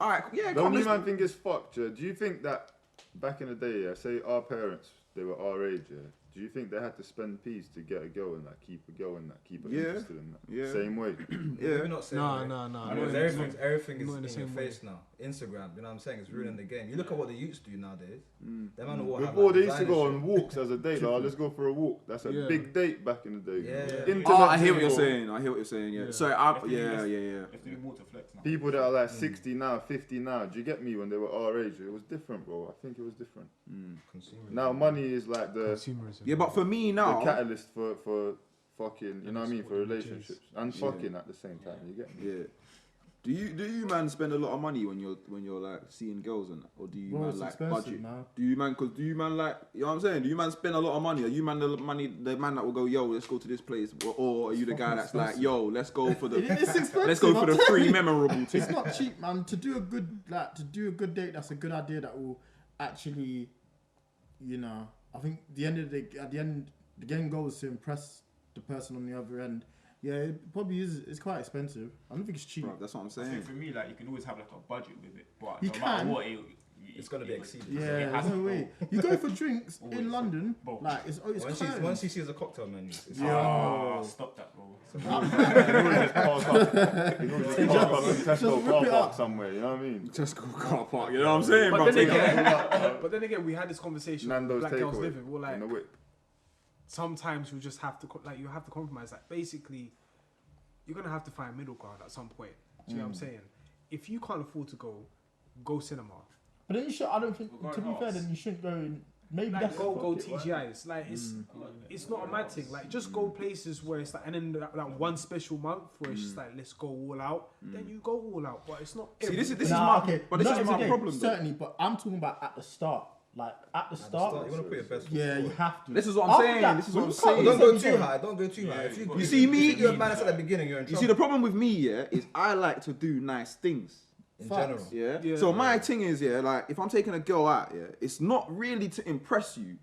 All right, yeah. Don't you let's- man think it's fucked, yeah? Do you think that back in the day, yeah, say our parents, they were our age, yeah? Do you think they had to spend peas to get a girl and that, keep a girl and that, keep her interested in that? Yeah. Same way. Maybe not saying No. Because everything is not in in the your same way. face now. Instagram, you know what I'm saying? It's ruining the game. You look at what the youths do nowadays. Them man all have, Before like, they used to go designer on walks as a date, like, let's go for a walk. That's a Yeah. big date back in the day. Yeah. Internet Oh, I hear what you're people- saying. Yeah. Yeah. Sorry, yeah. If they more to flex now. People that are like 60 now, 50 now, do you get me? When they were our age, it was different, bro. I think it was different. Consumers. Now money is like the Consumerism. Yeah, but for me now, catalyst for fucking, you know what I mean, for relationships and fucking at the same time. You get me? yeah. Do you man spend a lot of money when you're like seeing girls and that? Or do you Bro, man it's like expensive budget? now. Do you man like, you know what I'm saying? Do you man spend a lot of money? Are you man the man that will go, yo, let's go to this place, or are you the guy that's like, yo, let's go for the It's expensive. let's go for the I'm telling free you. memorable thing? It's not cheap, man. To do a good date, that's a good idea. That will actually, you know, I think the end goal is to impress the person on the other end. Yeah, it probably is. It's quite expensive. I don't think it's cheap. Bro, that's what I'm I think saying. for me, like you can always have like a budget with it, but You no matter can. what, It's gonna be exceeded. Yeah, It has there's no to way. You go for drinks in Always. London, Bro. like it's curtains. Once he sees a cocktail menu, it's Oh, stop that, bro. You know, just park up. You know, just park up in Tesco rip car it park up. somewhere. You know what I mean? Tesco car park, you know what I'm saying, But bro? then again, we had this conversation. Nando's Black girls takeaway living. We're like, in the whip. sometimes you just have to you have to compromise. Like basically, you're gonna have to find middle ground at some point. Do you know what I'm saying? If you can't afford to go cinema. But then you should. I don't think. To be fair, then you shouldn't go in. Maybe Like that's go fuck it, right? TGIs. Like it's not a mad thing. Like just go places where it's like, and then that one special month where it's just like let's go all out. Then you go all out. But it's not. See, this is Nah, my okay. but this Not is my every day, problem. Though. Certainly, but I'm talking about at the start. Like at the start. You want to put your best foot Yeah, forward. you have to. This is what I'm After saying. that, This is when what you I'm can't saying. Don't go every too day- high. Don't go too high. You see me? If you're a man at the beginning, you're in You trouble. see, the problem with me, yeah, is I like to do nice things. in Facts. general. Yeah. Yeah. So my thing is, yeah, like if I'm taking a girl out, yeah, it's not really to impress you,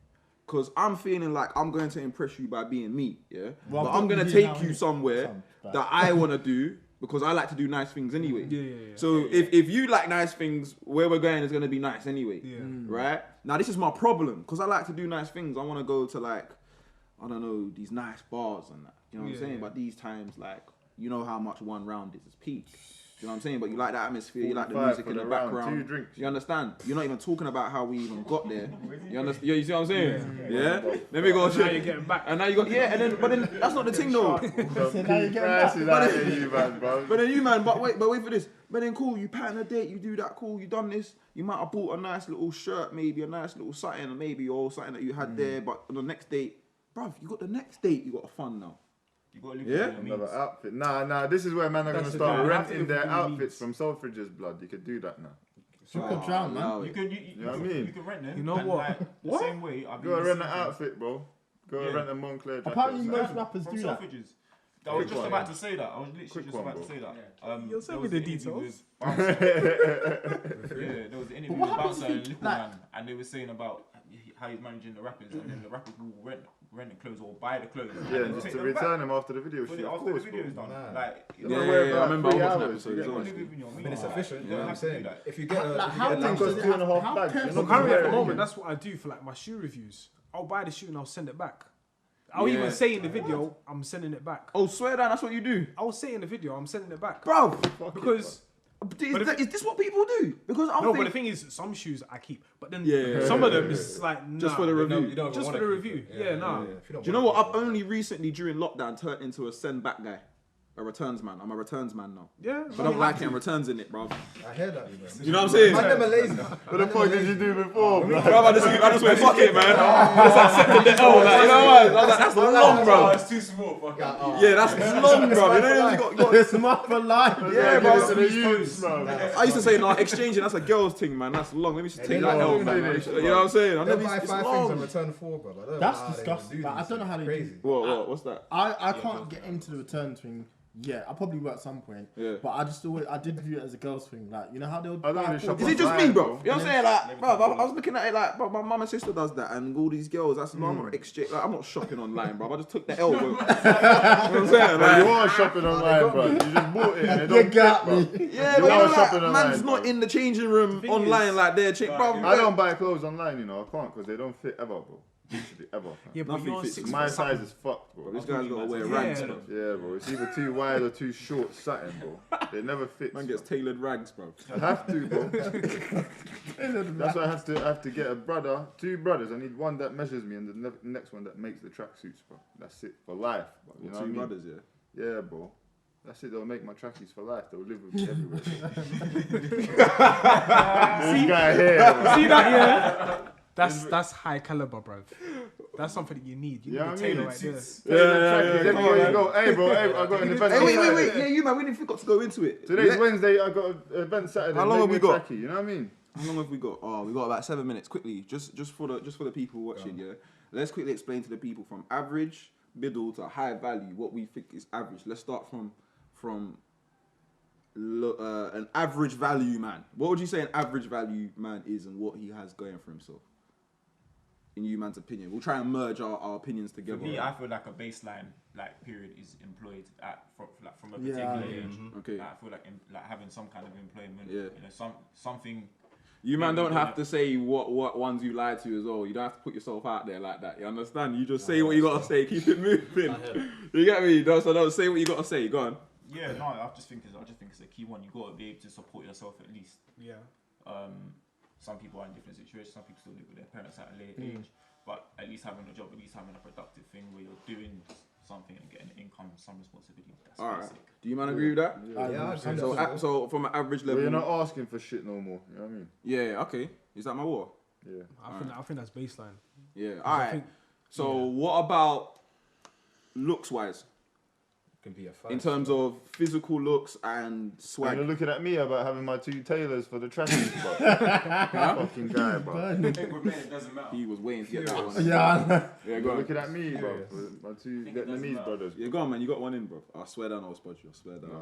cause I'm feeling like I'm going to impress you by being me, yeah. Well, but I'm I'm gonna being take now, you innit? somewhere Some- that I wanna do because I like to do nice things anyway. Yeah. So if you like nice things, where we're going is gonna be nice anyway. Yeah. Right? Now this is my problem because I like to do nice things. I want to go to like, I don't know, these nice bars and that. You know what I'm Yeah, saying? yeah. But these times, like, you know how much one round is. It's peak. you know what I'm saying? But you like the atmosphere, you like the 45 music for in the the round, background. 2 drinks. You understand? You're not even talking about how we even got there. You understand? You see what I'm saying? Yeah. Then we go. Now you're getting back. And now you got but then that's not the thing though. So now you're getting back. But then you man, but wait for this. But then cool, you pattern a date, you do that, cool, you done this. You might have bought a nice little shirt, maybe a nice little something, maybe or something that you had there. But on the next date, bruv, you got the next date, you got fun now. You gotta live Yeah? within your means. Another outfit. Nah, this is where man are going to That's start the guy. renting their Have to live outfits from Selfridges, blood. You could do that now. You could drown, man. Allow You it. can, You know what I mean? You can rent them. You know and what? Like, the same way, I've been Go rent an listening to- outfit, bro. Go Yeah. rent a Moncler jacket. Apparently Snap. most rappers from do that. Selfridges. I was Quick just one, about yeah. to say that. I was literally Quick just one, about to bro. say that. You'll send there me was the an interview details. with Bouncer. Yeah, there was an interview what with happens Bouncer if and you- Little like- Man, and they were saying about how he's managing the rappers, and then the rappers will rent the clothes or buy the clothes. and Yeah, then just take to them return back them after the video for shoot. the- Of after course, the video's bro. done. Nah. Like, You Yeah, don't worry I about remember 3 I watched that hours. episode, you it's gotta honest. live within your I mean, means. it's efficient. You You don't know what I'm have to do saying? that. If you get a, Like, if how you get a much lamp does shade- it- 2.5 how bags. careful- You're So not currently at the wearing moment, it. that's what I do for like my shoe reviews. I'll buy the shoe and I'll send it back. I'll Yeah. even say in the video, I'm sending it back. Oh, swear down, that's what you do. I will say in the video, I'm sending it back. Bro, Because is this what people do? Because I no, but the think thing is, some shoes I keep, but then Yeah. some of them is like just nah. for the You review. don't Just wanna for the keep review. it. Yeah, nah. If you don't Do you know wanna what? keep I've it. only recently during lockdown turned into a send back guy. A returns man. I'm a returns man now. Yeah, I don't like it and returns in it, bro. I hear that, You know what I'm saying? Man, them are lazy. What the fuck did you do before, bro? Bro, I just went, fuck it, man. I just accepted the L, like, you know what? I was like, that's long, bro. It's too small. Fuck it. Yeah, that's long, bro. You know, you got It's my for life. Yeah, bro. Give it to the youths, bro. I used to say, no, exchanging, that's a girl's thing, man. That's long. Let me just take that L, man. You know what I'm saying? I They'll never buy it's 5 things and long. return 4, bro. I don't know That's how they disgusting. do Like, I this. don't know how they do Crazy. it. What? What's that? I can't get into the return thing. Yeah, I probably will at some point. Yeah. But I did view it as a girl's thing. Like, you know how they'll I don't buy really shop Is it just online, me, bro? bro. You know what I'm saying? Like, bro, I was looking at it like, bro, my mum and sister does that, and all these girls. That's I'm not exchange. Like, I'm not shopping online, bro. I just took the L, bro. You know what I'm saying? Bro, you Like, are shopping online, bro. You just bought it and it You don't got fit, bro. me. yeah, You but you are know, like, shopping online, man's bro. not in the changing room thing online is- like they're chick, bro. I don't buy clothes online, you know. I can't because they don't fit ever, bro. Literally ever. fam. Yeah, but Nothing you're on fits 6 My foot size something. is fucked, Bro, bro. this guy's got to wear Yeah. rags, bro. Yeah, bro. It's either too wide or too short satin, bro. They never fit. Man gets tailored rags, bro. I have to, bro. That's why I have to get a brother, 2 brothers. I need one that measures me and the next one that makes the tracksuits, bro. That's it for life. Bro. You know what I Two mean? brothers, yeah. Yeah, bro. That's it. They'll make my trackies for life. They'll live with me everywhere. This guy here. Bro. See that? Yeah. That's high caliber, bro. That's something that you need. You Yeah, need I a mean, tailor right there. Trackies everywhere you go. Hey, bro. Hey, I got an event. Hey, on wait. Saturday. Yeah, you man, we didn't forgot to go into it. Today's Wednesday. I got an event Saturday. How long have Make me we got? a trackie, you know what I mean? How long have we got? Oh, we got about 7 minutes. Quickly, just for the people watching, yeah. Let's quickly explain to the people from average, middle to high value what we think is average. Let's start from an average value man. What would you say an average value man is and what he has going for himself? In you man's opinion, we'll try and merge our opinions For together. me, I feel like a baseline period is employed from a Yeah, particular yeah. age. Okay. I feel like having some kind of employment. Yeah. You know, something. You man don't Yeah. have to say what ones you lie to as well. You don't have to put yourself out there like that. You understand? You just say what you gotta say. Keep it moving. You get me? Don't say what you gotta say. Go on. Yeah, no, I just think it's a key one. You got to be able to support yourself at least. Yeah. Some people are in different situations. Some people still live with their parents at a late age, but at least having a job, at least having a productive thing where you're doing something and getting income, some responsibility. That's All right. basic. Do you man agree with that? Yeah, I agree. So from an average But level. you're not asking for shit no more. You know what I mean? Yeah. Okay. Is that my war? Yeah. I think that's baseline. Yeah. All right. think- So what about looks wise? Can be a fight. In terms of physical looks and You're swag. looking at me about having my 2 tailors for the trackies, bro. Fucking guy, bro. It doesn't matter. He was waiting to get that one. Yeah. Yeah, go You're on. looking at me, bro. With my 2 Think it doesn't Vietnamese matter. brothers. Yeah, go on, man. You got one in, bro. I swear down, I'll spot you. I swear down. I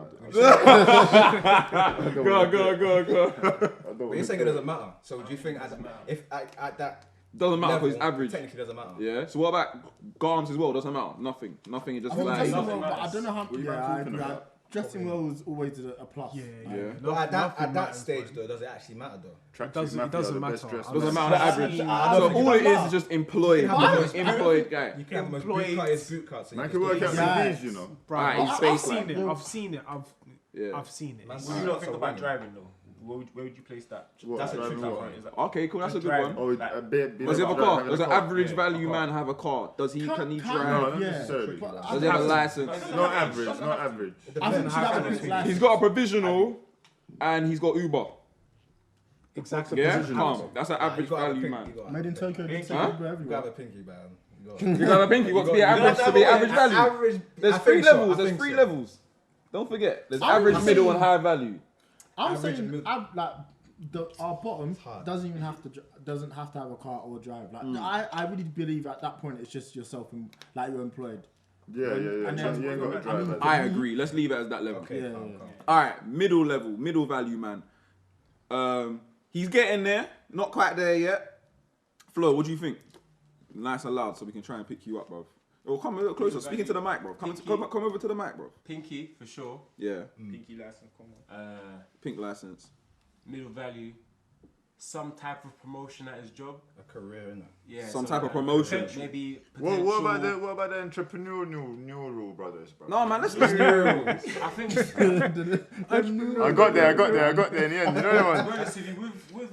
don't Go wanna do it. go. I don't But wanna you're saying do it doesn't matter. So do you think if at that Doesn't matter level, because it's average. technically doesn't matter. Yeah. So what about garms as well? Doesn't matter. Nothing. It just I think like. dressing nothing well, but I matters. don't know how. What you Yeah, man talking like, about? dressing well is always a plus. Yeah. Yeah. But at Nothing that matters, stage bro. though, does it actually matter though? Tracksuit doesn't- it Mafia are doesn't the matter. best dressed Doesn't men. matter the average. I So don't think all it it is matters. just employed guy. You can have the most Employed. boot cutters, boot cuts. and Man you can work out still- with Yeah. these, you know. Bro, Alright, I've space seen line. it. I've seen it. Yeah. I've seen it. Man, What do you not think about driving though? Where would you place that? What, That's a driving tricky what? one. Is that Okay, cool. That's a good driving? one. Oh, Like- a bit. Does he have a car? Does an average Yeah, value a car. man have a car? Can he Kind drive? of, No, not yeah. necessarily. But Does he have a license? Not average. Not average. I think he should have a quick license. He's got a provisional, and he's got Uber. Exactly. Yeah, Provisional. calm. That's an Nah, average you gotta have a value pink, man. you gotta- Made in Tokyo, Huh? Uber You gotta everywhere. have a pinky, man. You got a pinky. What's to be average? To be average value. Average. There's I three think so, levels. I There's think three so. levels. Don't forget. There's I'm average, saying- middle, and high value. I'm Average saying, mid- our bottom hard. doesn't even have to doesn't have to have a car or drive. Like I really believe at that point it's just yourself and like you're employed. Yeah. And then- You ain't got to I drive. mean, that. I agree. Let's leave it as that level. Okay, Yeah, calm, yeah. calm. All right, middle level, middle value man. He's getting there. Not quite there yet. Flo, what do you think? Nice and loud, so we can try and pick you up, bro. Oh, come a little closer. Speaking to the mic, bro. Come over to the mic, bro. Pinky for sure. Yeah. Pinky license, come on. Pink license. Middle value. Some type of promotion at his job. A career, innit? Yeah. Some so type of promotion. Maybe. What about potential- the entrepreneurial brothers, bro? No, man. Let's be real. I think. I got there in the end. You know that To one? be honest with you, with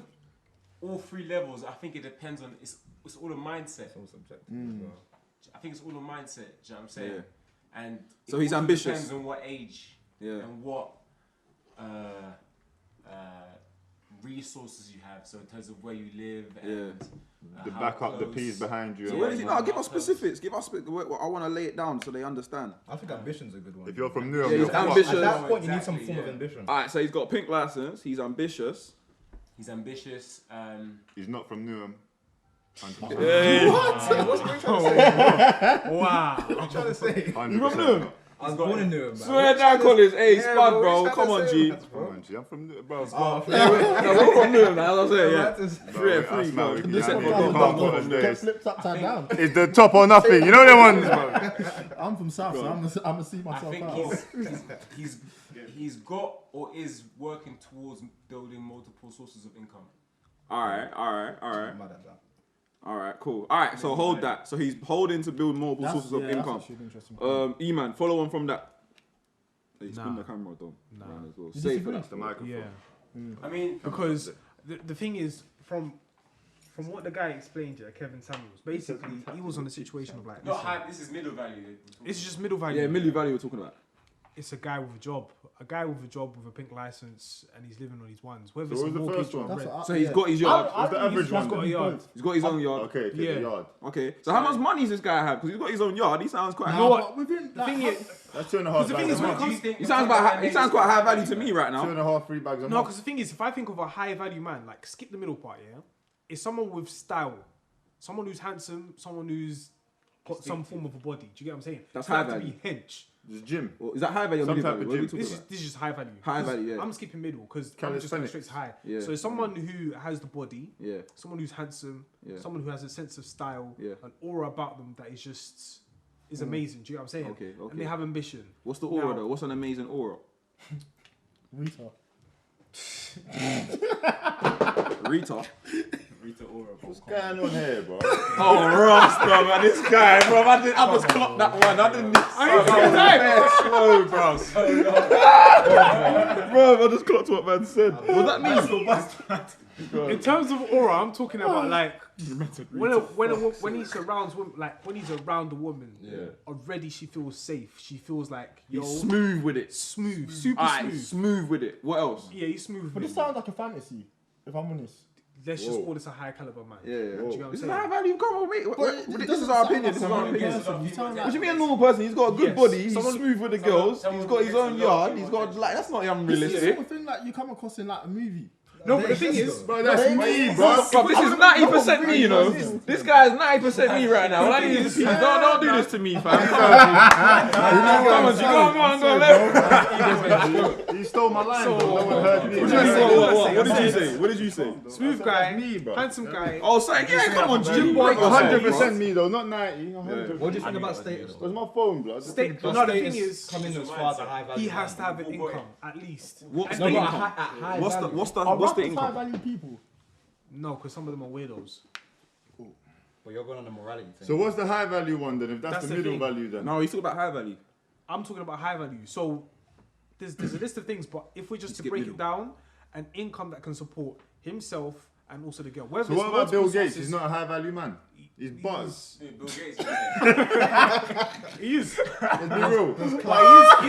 all three levels, I think it depends on it's all a mindset. It's all subjective as well. I think it's all a mindset. Do you know what I'm saying? Yeah. And So it he's also ambitious. Depends on what age Yeah. and what resources you have. So in terms of where you live and The how backup, the close- P's behind you. So and where is he? whatnot. No, give us specifics. Give us. I want to lay it down so they understand. I think ambition's a good one. If you're from Yeah, Newham, he's you're fucked. ambitious. At that point, you need Exactly, some form of yeah. ambition. All right. So he's got a pink license. He's ambitious. He's ambitious. He's not from Newham. Hey. What's you trying to say? Wow. What you trying to say? 100%. I was born in Newham, man. Swear down, Collins. Hey, Yeah, spud, bro, bro. what you Come trying on, to G. say? Come on, G. I'm from Newham, bro. Oh, No, we're from Newham, man. As I say, yeah. That's Free, Bro, free, us, bro. man, we Listen, can't bro, get bro, caught bro, on bro. Get flipped upside down. It's the top or nothing. You know the ones, bro. I'm from South, so I'm gonna see I myself think out. he's got or is working towards building multiple sources of income. All right. I'm mad at that. All right, cool. All right, so hold that. So he's holding to build multiple sources of income. That's actually an interesting. E-man, follow on from that. Hey, spin Nah. the camera, though. Nah. Around as well. You Safe disagree? for That's that. the microphone. Yeah. I mean, Because the thing is, from what the guy explained, yeah, Kevin Samuels, basically he was on a situation of like, not listen, high. This is middle value. this is just middle value. Yeah, Millie Valley we're talking about. It's a guy with a job with a pink license, and he's living on his ones. Whether So it's a what was the mortgage first or one? rent. That's what So he's got his yard. What's the average He's one? got a then? yard. He's got his own yard. Okay, Yeah. the yard. Okay, so how much money does this guy have? Because he's got his own yard. He sounds quite. Nah, what? but within The thing is, That's 2.5 the thing bags is, a when it month. comes- He sounds quite high value to me right now. 2.5, 3 bags a no, month. because the thing is, if I think of a high value man, like skip the middle part, yeah, it's someone with style, someone who's handsome, someone who's got some form of a body. Do you get what I'm saying? That's It doesn't high have to value. be hench. Just gym. Well, is that high value or Some middle type value? of What are we gym. talking This is just high value. High 'Cause value, yeah. I'm skipping middle because I'm just going straight to high. Yeah. So it's someone who has the body, Yeah. someone who's handsome, Yeah. someone who has a sense of style, Yeah. an aura about them that is just is amazing. Do you know what I'm saying? Okay, okay. And they have ambition. What's the aura Now- though? What's an amazing aura? Rita. Rita. Rita Ora. What's going on here, bro? Oh, Rasta, man, this guy, bro. I just clocked that one. I didn't. Slow, bro. Bro, I just clocked what man said. What that mean? In terms of aura, I'm talking about like when he surrounds women, like when he's around the woman, already she feels safe. She feels like yo, He's smooth with it. smooth, super Alright, smooth. smooth with it. What else? Yeah, he's smooth. But with this it. sounds like a fantasy, if I'm honest. Let's just Whoa. call this a high caliber man. Yeah, Do you know what I'm This is saying? high value. Come on, mate. But This is our opinion. This is our opinion. You sound What like do you mean a normal person? He's got a good Yes. body. He's Someone- smooth with the girls. someone He's got his who own gets a lot yard. of He's got attention. like that's not this is the unrealistic. sort of thing like you come across in like a movie. No, but the thing is, Bro, that's me, bro. Bro, this is 90% me, you know. This guy is 90% me right now. All I need is peace. Don't do this to me, fam. Come on, G. Go on. You stole my line, bro. No one heard me. What did you say? What did you say? smooth guy, me, bro. handsome guy. Oh, sorry. Yeah, come on, G. 100% me, though, not 90. 100%. What do you think about status? Where's my phone, blood? State, Does no, the status thing is, come in as far as a high value he has to man? have an income at least. What's And the he- income? high What's the value. what's the Are what's the rappers high income? value people? No, because some of them are weirdos. But you're going on the morality thing. So what's the high value one then? If that's That's the the middle thing. value then? No, he's talking about high value. I'm talking about high value. So there's a list of things, but if we're just to Skip break middle. it down, an income that can support himself and also the girl. Whether So it's what about Bill multiple Gates? sources- He's not a high value man. He's buzz. Bill Gates. He is. Let's be real. He's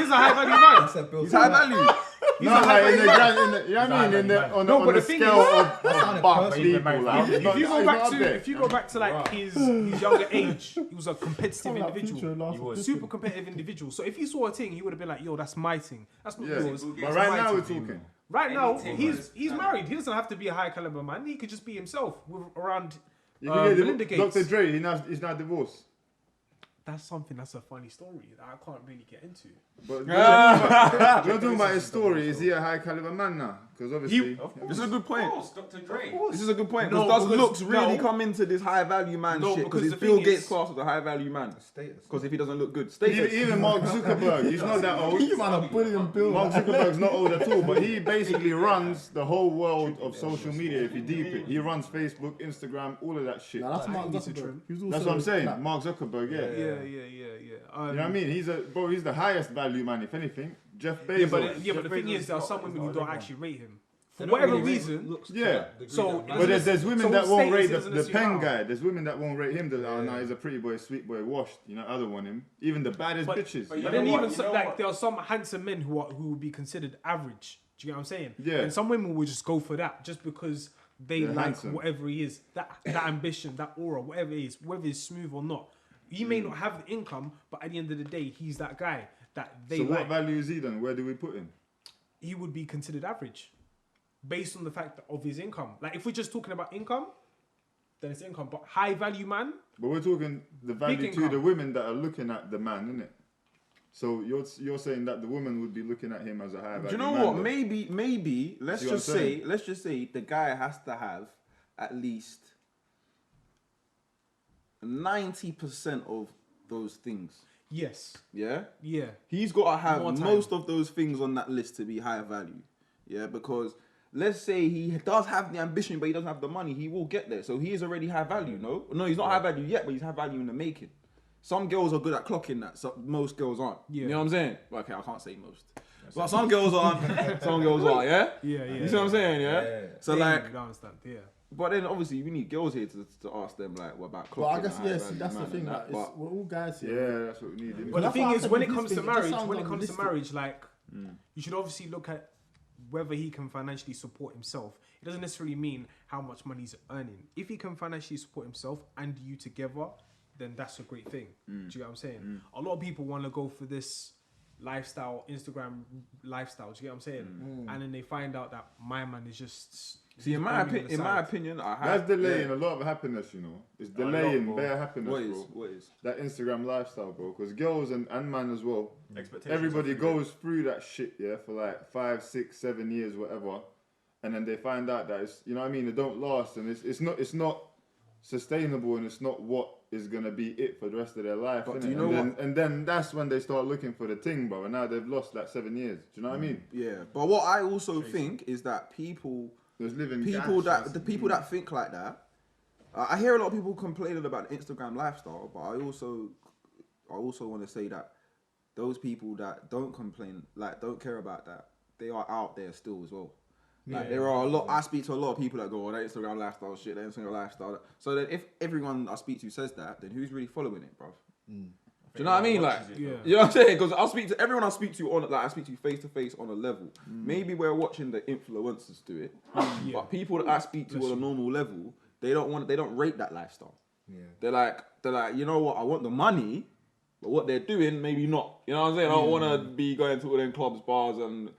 a high value man. That's a Bill He's high value. He's Not a high like in value the man. grand, you know what I mean? In the, on the, No, on but the the thing scale is- of buff personal. people. Like, he's not- If you go he's back not to up there. if you go back to like his younger age, he was a competitive individual. He was. Super competitive individual. So if he saw a thing, he would have been like, "Yo, that's my thing. That's not Yeah. yours." But right now we're talking. Right now, Anything he's was- married. He doesn't have to be a high caliber man. He could just be himself around You can get Melinda Gates. Dr. Dre, he's now divorced. That's something that's a funny story that I can't really get into. But we're talking about his story. Is he a high caliber man now? Because obviously, This is a good point. Dr. Dre. This is a good point. No, Because does because- looks really no. come into this high value man No, shit? because Because the it's Bill thing Gates is- class as a high value man. Status. Because if he doesn't look good, status. even Mark Zuckerberg, he's not that old. You man a bullying Bill. Mark Zuckerberg's not old at all, but he basically runs the whole world of social media. If you deep it, he runs Facebook, Instagram, all of that shit. Nah, that's I Mark think he's a Zuckerberg. trim. He was also That's what I'm saying. black. Mark Zuckerberg, yeah. Yeah. You know what I mean? He's the highest value man, if anything. Jeff Bezos. But the thing is, there are some women who don't actually rate him for They don't whatever really rate reason. looks to Yeah. that degree So- that But there's So women with that won't status, rate it the doesn't pen necessarily guy. There's women that won't rate him. Oh no, he's a pretty boy, sweet boy, washed. You know, I don't want him. Even the baddest But- bitches. but But then know what? even You so, know like what? there are some handsome men who would be considered average. Do you get what I'm saying? Yeah. And some women will just go for that just because they They're like handsome. whatever he is, that ambition, that aura, whatever it is, whether it's smooth or not. He may not have the income, but at the end of the day, he's that guy that they So like. what value is he then? Where do we put him? He would be considered average based on the fact of his income. Like if we're just talking about income, then it's income. But high value man, But we're talking the value to income. the women that are looking at the man, innit? So you're saying that the woman would be looking at him as a high value Do you know man, what? then? Maybe let's See what just I'm saying? say the guy has to have at least 90% of those things. yes, Yeah? yeah. He's got to have More time. most of those things on that list to be high value. Yeah, because let's say he does have the ambition, but he doesn't have the money, he will get there. So he is already high value, no? No, he's not high value yet, but he's high value in the making. Some girls are good at clocking that, so most girls aren't. Yeah. You know what I'm saying? Well, okay, I can't say most. But some girls aren't, some girls are, yeah? Yeah. You see what I'm saying, yeah? Yeah. So like, I understand. Yeah. but then obviously we need girls here to ask them like, what about clocking? But I guess, and high yeah, see, value that's the man thing. and Like, that, it's, we're all guys here. Yeah, that's what we need. innit? But the that's thing why I is, said when with it this comes to thing, it just marriage, sounds when it comes to unrealistic. marriage, like you should obviously look at whether he can financially support himself. It doesn't necessarily mean how much money he's earning. If he can financially support himself and you together, then that's a great thing. Do you get what I'm saying? A lot of people want to go for this lifestyle, Instagram lifestyle. Do you get what I'm saying? And then they find out that my man is just. See, in my opinion, I have. That's delaying a lot of happiness, you know. It's A lot, delaying bro. bare happiness, What is? bro. What is? That Instagram lifestyle, bro. Because girls and man as well, Expectations everybody are through goes through that shit, yeah, for like 5, 6, 7 years, whatever, and then they find out that it's, you know what I mean, it don't last, and it's not sustainable, and it's not what is gonna be it for the rest of their life. But innit? do you know and then that's when they start looking for the thing, bro. And now they've lost like 7 years. Do you know what I mean? Yeah, but what I also think is that people There's living the people that think like that, I hear a lot of people complaining about the Instagram lifestyle, but I also want to say that those people that don't complain, like don't care about that, they are out there still as well. Like there are a lot. I speak to a lot of people that go, "Oh, that Instagram lifestyle shit, that Instagram lifestyle." So then, if everyone I speak to says that, then who's really following it, bruv? Do you know what I mean? Like, Yeah. you know what I'm saying? Because I'll speak to everyone I speak to on, like, I speak to face to face on a level. Maybe we're watching the influencers do it, but people that I speak to on a normal level, they don't rate that lifestyle. Yeah. They're like, you know what? I want the money, but what they're doing, maybe not. You know what I'm saying? I don't want to be going to all them clubs, bars, and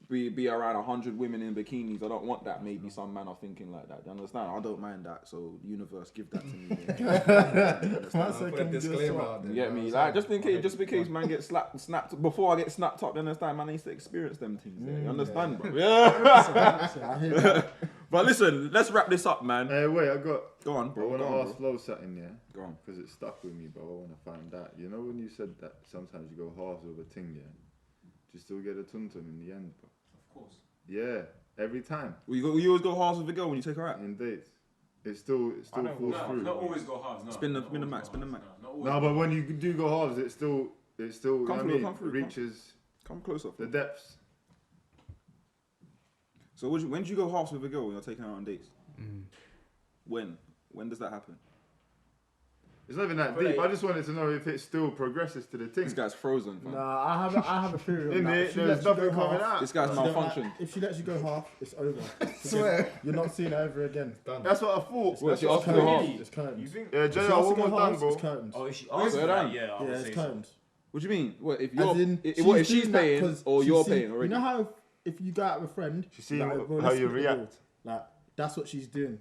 be around 100 women in bikinis. I don't want that. Maybe some man are thinking like that. You understand? I don't mind that. So universe, give that to me. Man said, Put a "Can we do a disclaimer swap?" out there, You get you know me? what Like I'm just in saying? case man gets snapped before I get snapped up, you understand? Man needs to experience them things. You understand, bro? I hear that. But listen, let's wrap this up, man. Hey, wait, Go on, I bro. want Go to on, ask bro. Flo something, yeah? Go on. Because it stuck with me, bro. I want to find out. You know when you said that sometimes you go halves with a ting, yeah? Do you still get a tum-tum in the end, bro? Of course. Yeah, every time. You always go halves with a girl when you take her out. In dates. It still falls No, through. not always go halves. No. Spin the Not always max, go spin the halves, max. No, not always No, go but when you do go halves, it still you know what I mean? Come through. reaches Come closer. The depths. So when do you go halves with a girl when you're taking her on dates? When? When does that happen? It's not even that But deep. like- I just wanted to know if it still progresses to the thing. This guy's frozen. Fam. Nah, I have a theory on In that. it, If she there's lets you nothing go coming half, out. This guy's if she don't malfunctioned. like- If she lets you go half, it's over. Swear. You're not seeing it ever again. Done. That's what I thought. What, she It's asked you to go half? curtains. It's You curtains. think? Yeah, If she Jay, asks one to go more time, halves, bro. it's curtains. Oh, if she Swear asks down. that, yeah, I Yeah, would it's say so. curtains. What do you mean? What if As you're? in, What if she's doing that paying 'cause or she's you're seen- paying already? You know how if you go out with a friend, She's seeing like, bro, how let's you split the bill. react. Like that's what she's doing.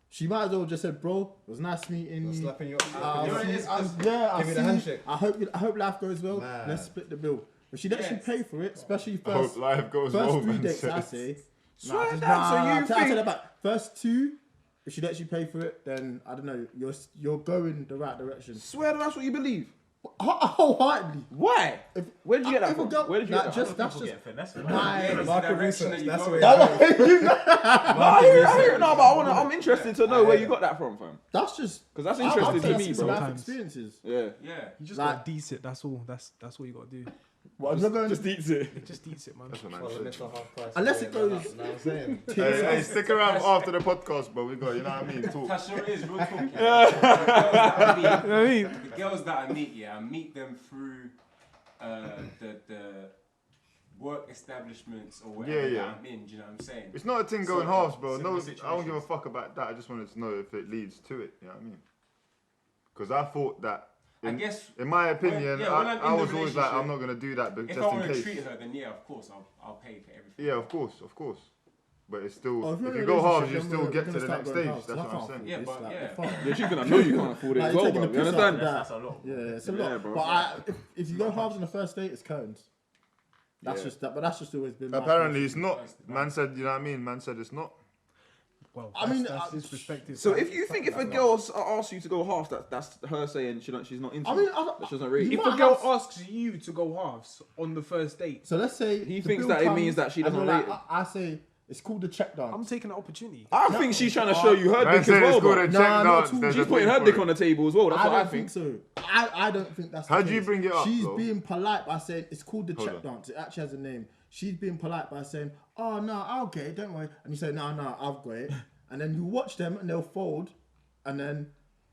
She might as well just said, "Bro, it was nice meeting you. Slapping your. You know what it is? I'll Give me the see you. handshake. I hope life goes well. Man. Let's split the bill." But she lets you Yes. pay for it, especially I hope first life goes well, first 3 man. dates. I says. say. Swear just- down, so you I tell think- her about first 2. If she lets you pay for it, then I don't know. You're going the right direction. Swear that that's what you believe. Wholeheartedly. Why? Where did you get that If a from? girl- Where did you nah, get that just- from? that's People just get finessed. my- Yeah, it's the Market direction research. that you That's go where in. I hear it. No, but I'm interested to know where you got that from, fam. That's just Because that's I'll interesting tell to you me, some bro. life Sometimes. experiences. Yeah. Yeah. You just Like- gotta deets it. That's all. That's what you gotta do. What, if you're going, eats it. It just eats it, man. That's what Well, the man said. mental health crisis. Unless it Yeah, know goes- what I'm saying. Hey, stick around after the podcast, bro. We got, you know what I mean? Talk. That's sure it is real talk. Yeah. The girls that I meet, yeah, I meet them through the work establishments or whatever Yeah. that I'm in. Do you know what I'm saying? It's not a thing going Similar- halves, bro. No, similar I don't give a situations. fuck about that. I just wanted to know if it leads to it. You know what I mean? Because I thought that, I guess in my opinion, when I'm in I the was always like, relationship, I'm not gonna do that, but if just I in want to case. treat her, then yeah, of course I'll pay for everything. Yeah, of course. But it's still, Oh, if you're in you a go halves, relationship, you then still we're get gonna to the start next going stage. halves. That's I what can't I'm saying. afford Yeah, this, but like, yeah. the fuck? Yeah, she's gonna know you can't afford it Like, as you're well, taking bro. the You piss out understand? of that. That's a lot. Yeah, it's a Yeah, lot. bro. But if you go halves on the first date, it's curtains. That's Yeah. just that. But that's just always been. my Apparently, philosophy. it's not. Man said, you know what I mean? Man said it's not. Well, I mean, that's his perspective. So if you think if a girl asks you to go halves, that's her saying she's not into I mean, it. That she doesn't rate you it. if might a girl have- asks you to go halves on the first date, So let's say He the thinks bill that it comes means that she and doesn't you're rate like, it. I say it's called the check dance. I'm taking an opportunity. I think she's trying to show you her Man dick as said well, it's called bro. a Nah, check not dance. at all. There's She's a putting thing her for dick it. on the table as well. That's I what I don't think think. so. I don't think that's. How'd the you case. bring it up, She's though? being polite by saying it's called the Hold check on. dance. It actually has a name. She's being polite by saying, "Oh no, I'll get it. Don't worry." And you say, "No, I've got it." And then you watch them and they'll fold, and then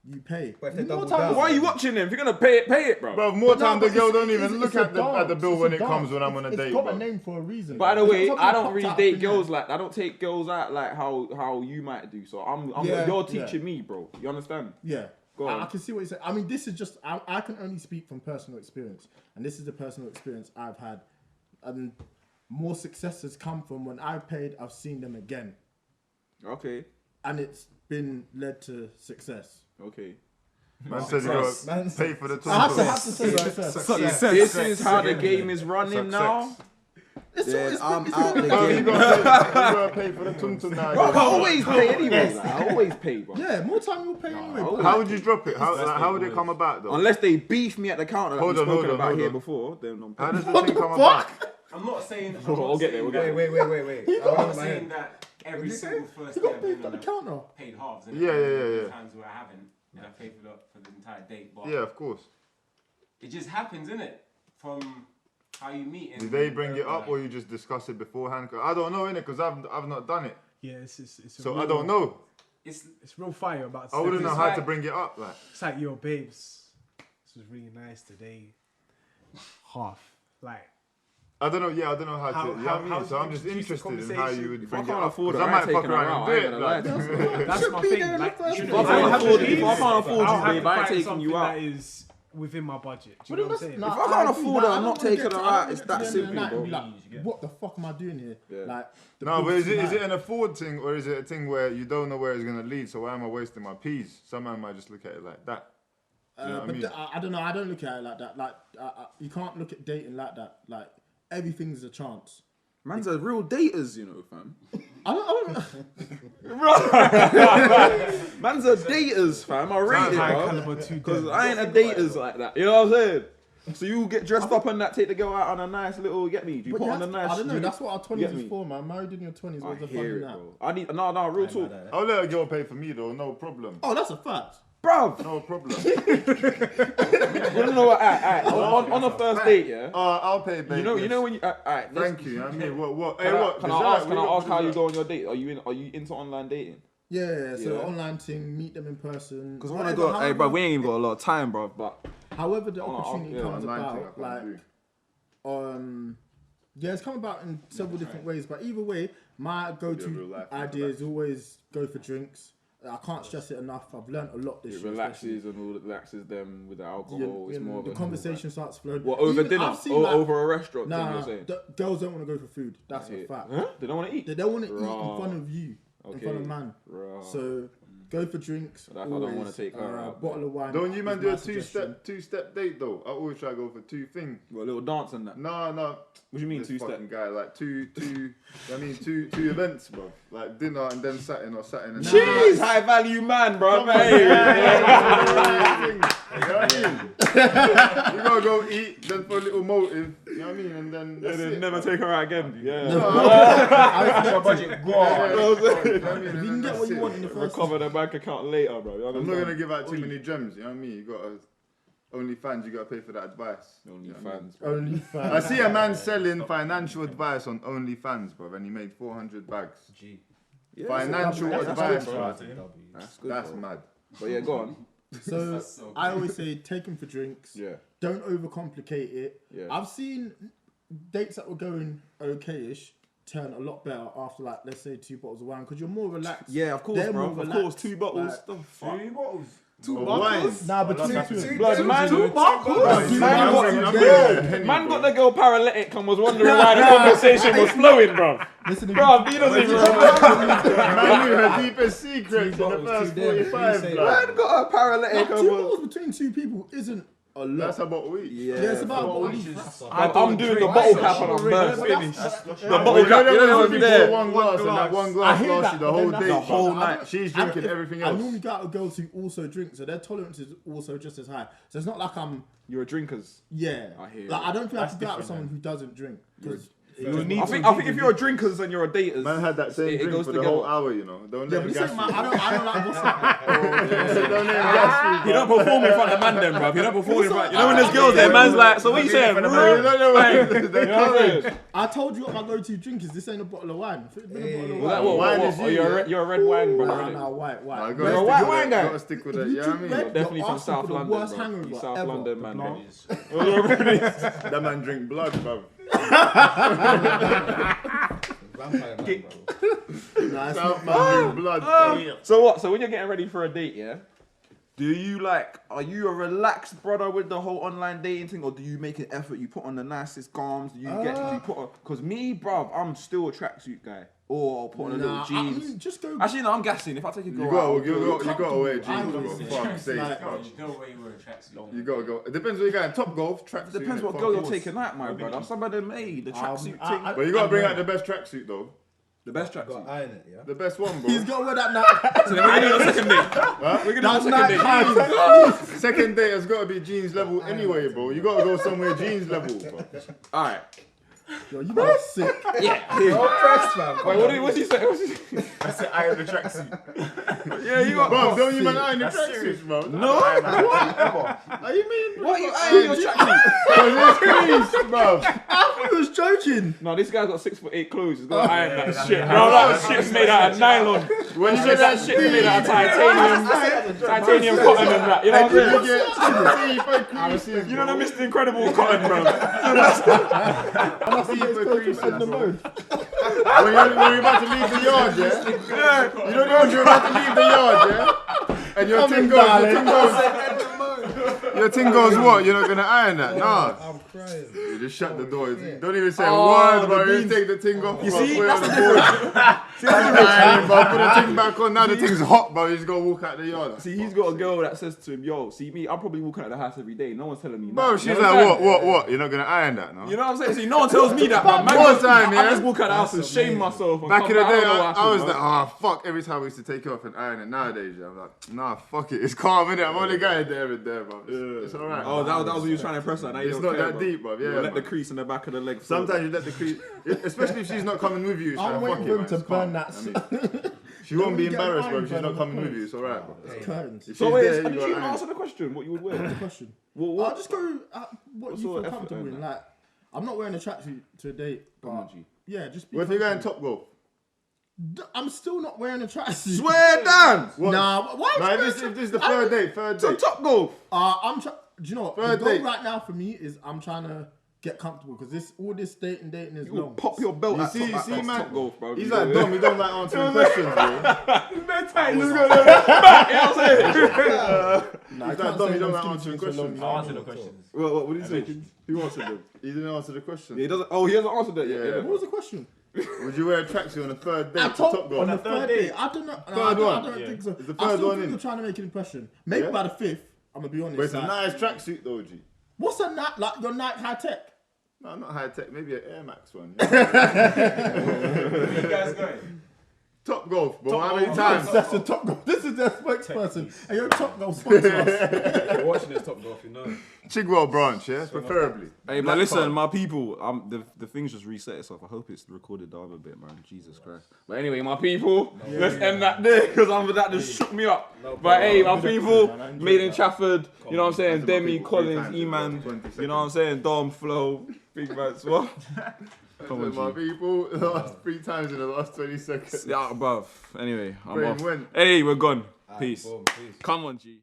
you pay. But if they More double time- down- Why are you watching them? If you're gonna pay it, bro. Bro, more But no, time the but girl it's- don't even it's- look it's a at the dance. bill It's when a it comes when I'm dance. on a date, It's got bro. a name for a reason. By the It's way, not I gonna don't pop really out date in girls there. like I don't take girls out like how you might do. So I'm Yeah, you're yeah. teaching me, bro. You understand? Yeah. Go on. I can see what you're saying. I mean, this is just, I can only speak from personal experience. And this is the personal experience I've had. And more success has come from when I've paid, I've seen them again. Okay. And it's been led to success. Okay. Man said you gotta Man pay for the I have tum-tum. to say success. This is how the game is running now. It's Then it's I'm it's out the Bro, you game. gotta pay for the tum-tum Bro, I nowadays. always pay anyway. Like, I always pay, bro. Yeah, more time you'll pay anyway. But How would you drop it? How would it come about, though? Unless they beef me at the counter like Hold we've on, hold spoken on, about hold here on. before, then I'm How paying. does the thing come about? I'm not saying. We'll get there, we'll get Wait. I'm not I'm saying that every single first you day got I've beef been at on the counter. paid halves. And Yeah. Times where I haven't, and I paid for the entire date. But Yeah, of course. it just happens, innit? From how you meet. Did they bring it up or you just discuss it beforehand? 'Cause I don't know, innit? Because I've not done it. Yeah, it's a So real, I don't know. It's It's real fire about. I wouldn't it's know how like- to bring it up. Like, It's like, yo, babes, this was really nice today. Half, like, I don't know. Yeah, I don't know how to. How- You know how- what I mean? how So do I'm you just introduce the interested in how you would If I bring it can't up. afford it, 'Cause I I might ain't fuck taking her around out. and I do ain't it. gonna lie Like, to you. that's my be thing. there in the Like, first you place. know, If I can't afford it, if I can't afford you, I'll have babe, to I ain't find taking you something out. that is within my budget. Do But you know what I'm that's- saying? nah, If I can't I agree, afford but her, I I'm don't not wanna taking get her to- out. I don't It's wanna that get to the end of the simple, night and bro. be like, what the fuck am I doing here? Yeah. Like, the No, but bill's is tonight. it an afford thing or is it a thing where you don't know where it's gonna lead? So why am I wasting my peas? Some man might just look at it like that. You know what I But mean? I don't know. I don't look at it like that. Like, you can't look at dating like that. Like, everything's a chance. Man's a real daters, you know, fam. I don't Man's a daters, fam. I rate it, High bro. caliber 2 Because I ain't a daters like that. You know what I'm saying? So you get dressed up and that, take the girl out on a nice little, get me? Do you But put you on a have to- nice... I don't know. you- That's what our get 20s is me? for, man. Married in your 20s. I What's the fun hear in it, that? bro. I need... No, real talk. I'll let a girl pay for me though, no problem. Oh, that's a fact. Bruv. No problem. You don't know what? On a first date, yeah. I'll pay, baby. You know when you. Alright. Thank you. I mean, what? Can I ask how you go on your date? Are you into online dating? Yeah, so online thing, meet them in person. Because I want to go. Hey, bro, we ain't even got a lot of time, bro. But however the opportunity comes online about, it's come about in several different ways. But either way, my go-to idea is always go for drinks. I can't stress it enough. I've learned a lot this year. It relaxes them with the alcohol. It's more the of conversation starts flowing. What, over dinner? Over a restaurant? Nah, girls don't want to go for food. That's a fact. Huh? They don't want to eat? They don't want to eat in front of you, in front of man. So go for drinks. I don't want to take her out. Bottle of wine. Don't you man do a two-step date though? I always try to go for 2 things. What, a little dance and that? No. What do you mean this 2-step? fucking guy, like two events, bro. Like dinner and then satin or satin and Jeez, high value man, bro. You know what I mean? You gotta go eat, then for a little motive. You know what I mean? And then that's it, never take her out again. Yeah. Your budget, go on. You can get what you want in the first. Recover the bank account later, bro. I'm not gonna give out too many gems. You know what I mean? You gotta. OnlyFans, you gotta pay for that advice. OnlyFans. I see a man selling financial advice on OnlyFans, bro, and he made 400 bags. G. Yeah, financial advice, bro. That's mad. But yeah, go on. So I always say take them for drinks. Yeah. Don't overcomplicate it. Yeah. I've seen dates that were going okay-ish turn a lot better after, like, let's say 2 bottles of wine, because you're more relaxed. Yeah, of course, They're bro. more Of relaxed. course, 2 bottles. Like, The fuck? 2 bottles. 2 bottles? Nah, but two. Blood, man. 2 bottles. Man got the girl paralytic and was wondering why the conversation was flowing, bro. Listen, Bro, he doesn't even remember. Man knew her deepest secrets in the first 45. Man got a paralytic. 2 bottles between 2 people isn't a lot. That's about a week. Yeah, it's about a bottle. I'm doing the bottle cap and I'm burst. The bottle You cap, know you know when over people there. pour one glass and that one glass I hear lasts you that, the whole but then day. that's the whole night. She's drinking everything I else. normally go out with girls who also drink, so their tolerance is also just as high. So it's not like I'm, You're a drinkers. yeah. I hear Like, you. I don't think I can go out with someone who doesn't drink. Because I think if you're a drinkers and you're a daters, Man had that same it drink goes for the together. whole hour, you know. Don't let him this gas ain't you. my, I don't like what's up. Don't let him gas you. you don't perform in front of man then, bro. You don't perform in front. You know when there's girls there, man's like, so what you saying? You don't know what the courage. I told you what my go-to drink is. This ain't a bottle of wine. If it had been a bottle of Was that wine, what? Wine is you, You're a red wine, bro. Nah, white. You're a white wine guy. Gotta stick with it, you know what I mean? Red, Definitely you're from asking South for the London, worst bro. hangover You South ever. London man. That man drink blood, bro. Vampire man, bro. Nah, it's South not man drink blood, bro. So what? So when you're getting ready for a date, yeah? Are you a relaxed brother with the whole online dating thing, or do you make an effort? You put on the nicest garms. Do you put on? Because me, bruv, I'm still a tracksuit guy, or I'll put on a little jeans. I mean, just go. Actually, no, I'm gassing. If I take a You girl out, gotta wear jeans, I bro. always say Fuck's sake, like- bro. You go where you wear a tracksuit. You gotta go. It depends where you're going. Top golf, tracksuit. depends what girl you're taking out, my brother. Some of them made the tracksuit thing. I- But you gotta bring out the best tracksuit, though. The best Got tracksuit. iron it, yeah. The best one, bro. He's got to wear that now. So then we're gonna do the second date. We're gonna do the second date. Second date has got to be jeans level anyway, bro. You gotta go somewhere jeans level, bro. All right. Yo, you are sick. Yeah. Press, man. Wait, what's he saying? I said I have the tracksuit. Yeah, you got. Bro, don't you man iron the That's serious. tracksuits, bro? No. Are you mean? What are you ironing your tracksuit? Cause it's creased, bro. I was joking. No, this guy's got 6'8" clothes. He's got to iron that shit. Bro, that shit's made out of nylon. When you That get shit's made out of titanium cotton and that. You know what I'm saying? you get creases, You know the Mr. Incredible cotton, bro. When you're about to leave the yard, yeah? You know you're about to leave the yard, yeah? And your thing goes what? You're not gonna iron that? Nah. I'm crying. You just shut the door. Don't even say a word, bro. You take the thing off. You bro. see? Put it That's on the board. difference. Iron, bro. Put the thing back on. Now the thing's hot, bro. You just gotta walk out the yard. See, he's got a girl that says to him, yo, see me, I'm probably walking out the house every day. No one's telling me Bro, that. she's You know like, I'm saying? what? You're not gonna iron that, no? You know what I'm saying? See, no one tells me that, man. One time, I yeah? just walk out the house and shame myself. And Back come in the back. day, don't know what I was happened, like, man. fuck. Every time we used to take it off and iron it. Nowadays, yeah, I'm like, nah, fuck it. It's calm, innit? I'm only going there and there, bro. It's alright. Oh, that was what you were trying to impress her. Now you It's don't not care, that bro. deep, bro. You Yeah, let the man. crease in the back of the leg. float. Sometimes you let the crease, especially if she's not coming with you. It's I'm like, waiting fuck for it, him man, to it's calm. burn that I mean, She won't be Get an embarrassed, iron bro. She's burn not on coming the with you. It's alright, bro. It's curtains. If So she's wait, there, did you you got even iron. answer the question? What you would wear? What's the question? What? I'll just go what you sort feel of effort comfortable going in. there? Like, I'm not wearing a tracksuit to a date. Come on, But G. yeah, just be What if you're going comfortable. top golf? I'm still not wearing a tracksuit. Swear down. What? Nah, why? Nah, if this is the third date, So top golf. I'm trying. Do you know what? Third The goal date. right now for me is I'm trying to get comfortable because all this dating is You will long. pop your belt. You at see, top, you see, at man. top golf, bro. He's You like know? dumb. He don't like answering questions, bro. Nah, He's I like can't dumb. say He don't I'm like skinny answering jeans for long. questions. I'll answer the questions. What did he say? Who answered them? He didn't answer the question. Yeah, he doesn't. Oh, he hasn't answered that yet. Yeah. What was the question? Would you wear a tracksuit on a third date I to told top golf? on the On the third third date. date. I don't know. Third I one. don't think so. Is the I third still one think in? you're trying to make an impression. Maybe Yeah? by the fifth, I'm gonna be honest. But it's a like, nice tracksuit though, G. what's a Nike? Like your Nike high tech? No, not high tech. Maybe an Air Max one. Where you guys going? Top golf, bro. Top How golf. many times? That's the top golf. This is their spokesperson. And your top golf sponsor us. You're watching this top golf, you know. Chigwell branch, yeah, preferably. Hey, but Black listen, card. my people, the thing's just reset itself. I hope it's recorded down a bit, man. Jesus Christ. But anyway, my people, let's end that there because that just shook me up. But hey, my people, Made in Chafford, you know what I'm saying? That's my Demi, people, Collins, 3 times in E-Man, 20 you know what I'm saying? Dom, Flo, Big Man, what? Come on, My G. people, the last 3 times in the last 20 seconds. Yeah, above. Anyway, I'm Brain off. went. Hey, we're gone. Peace. Boom, peace. Come on, G.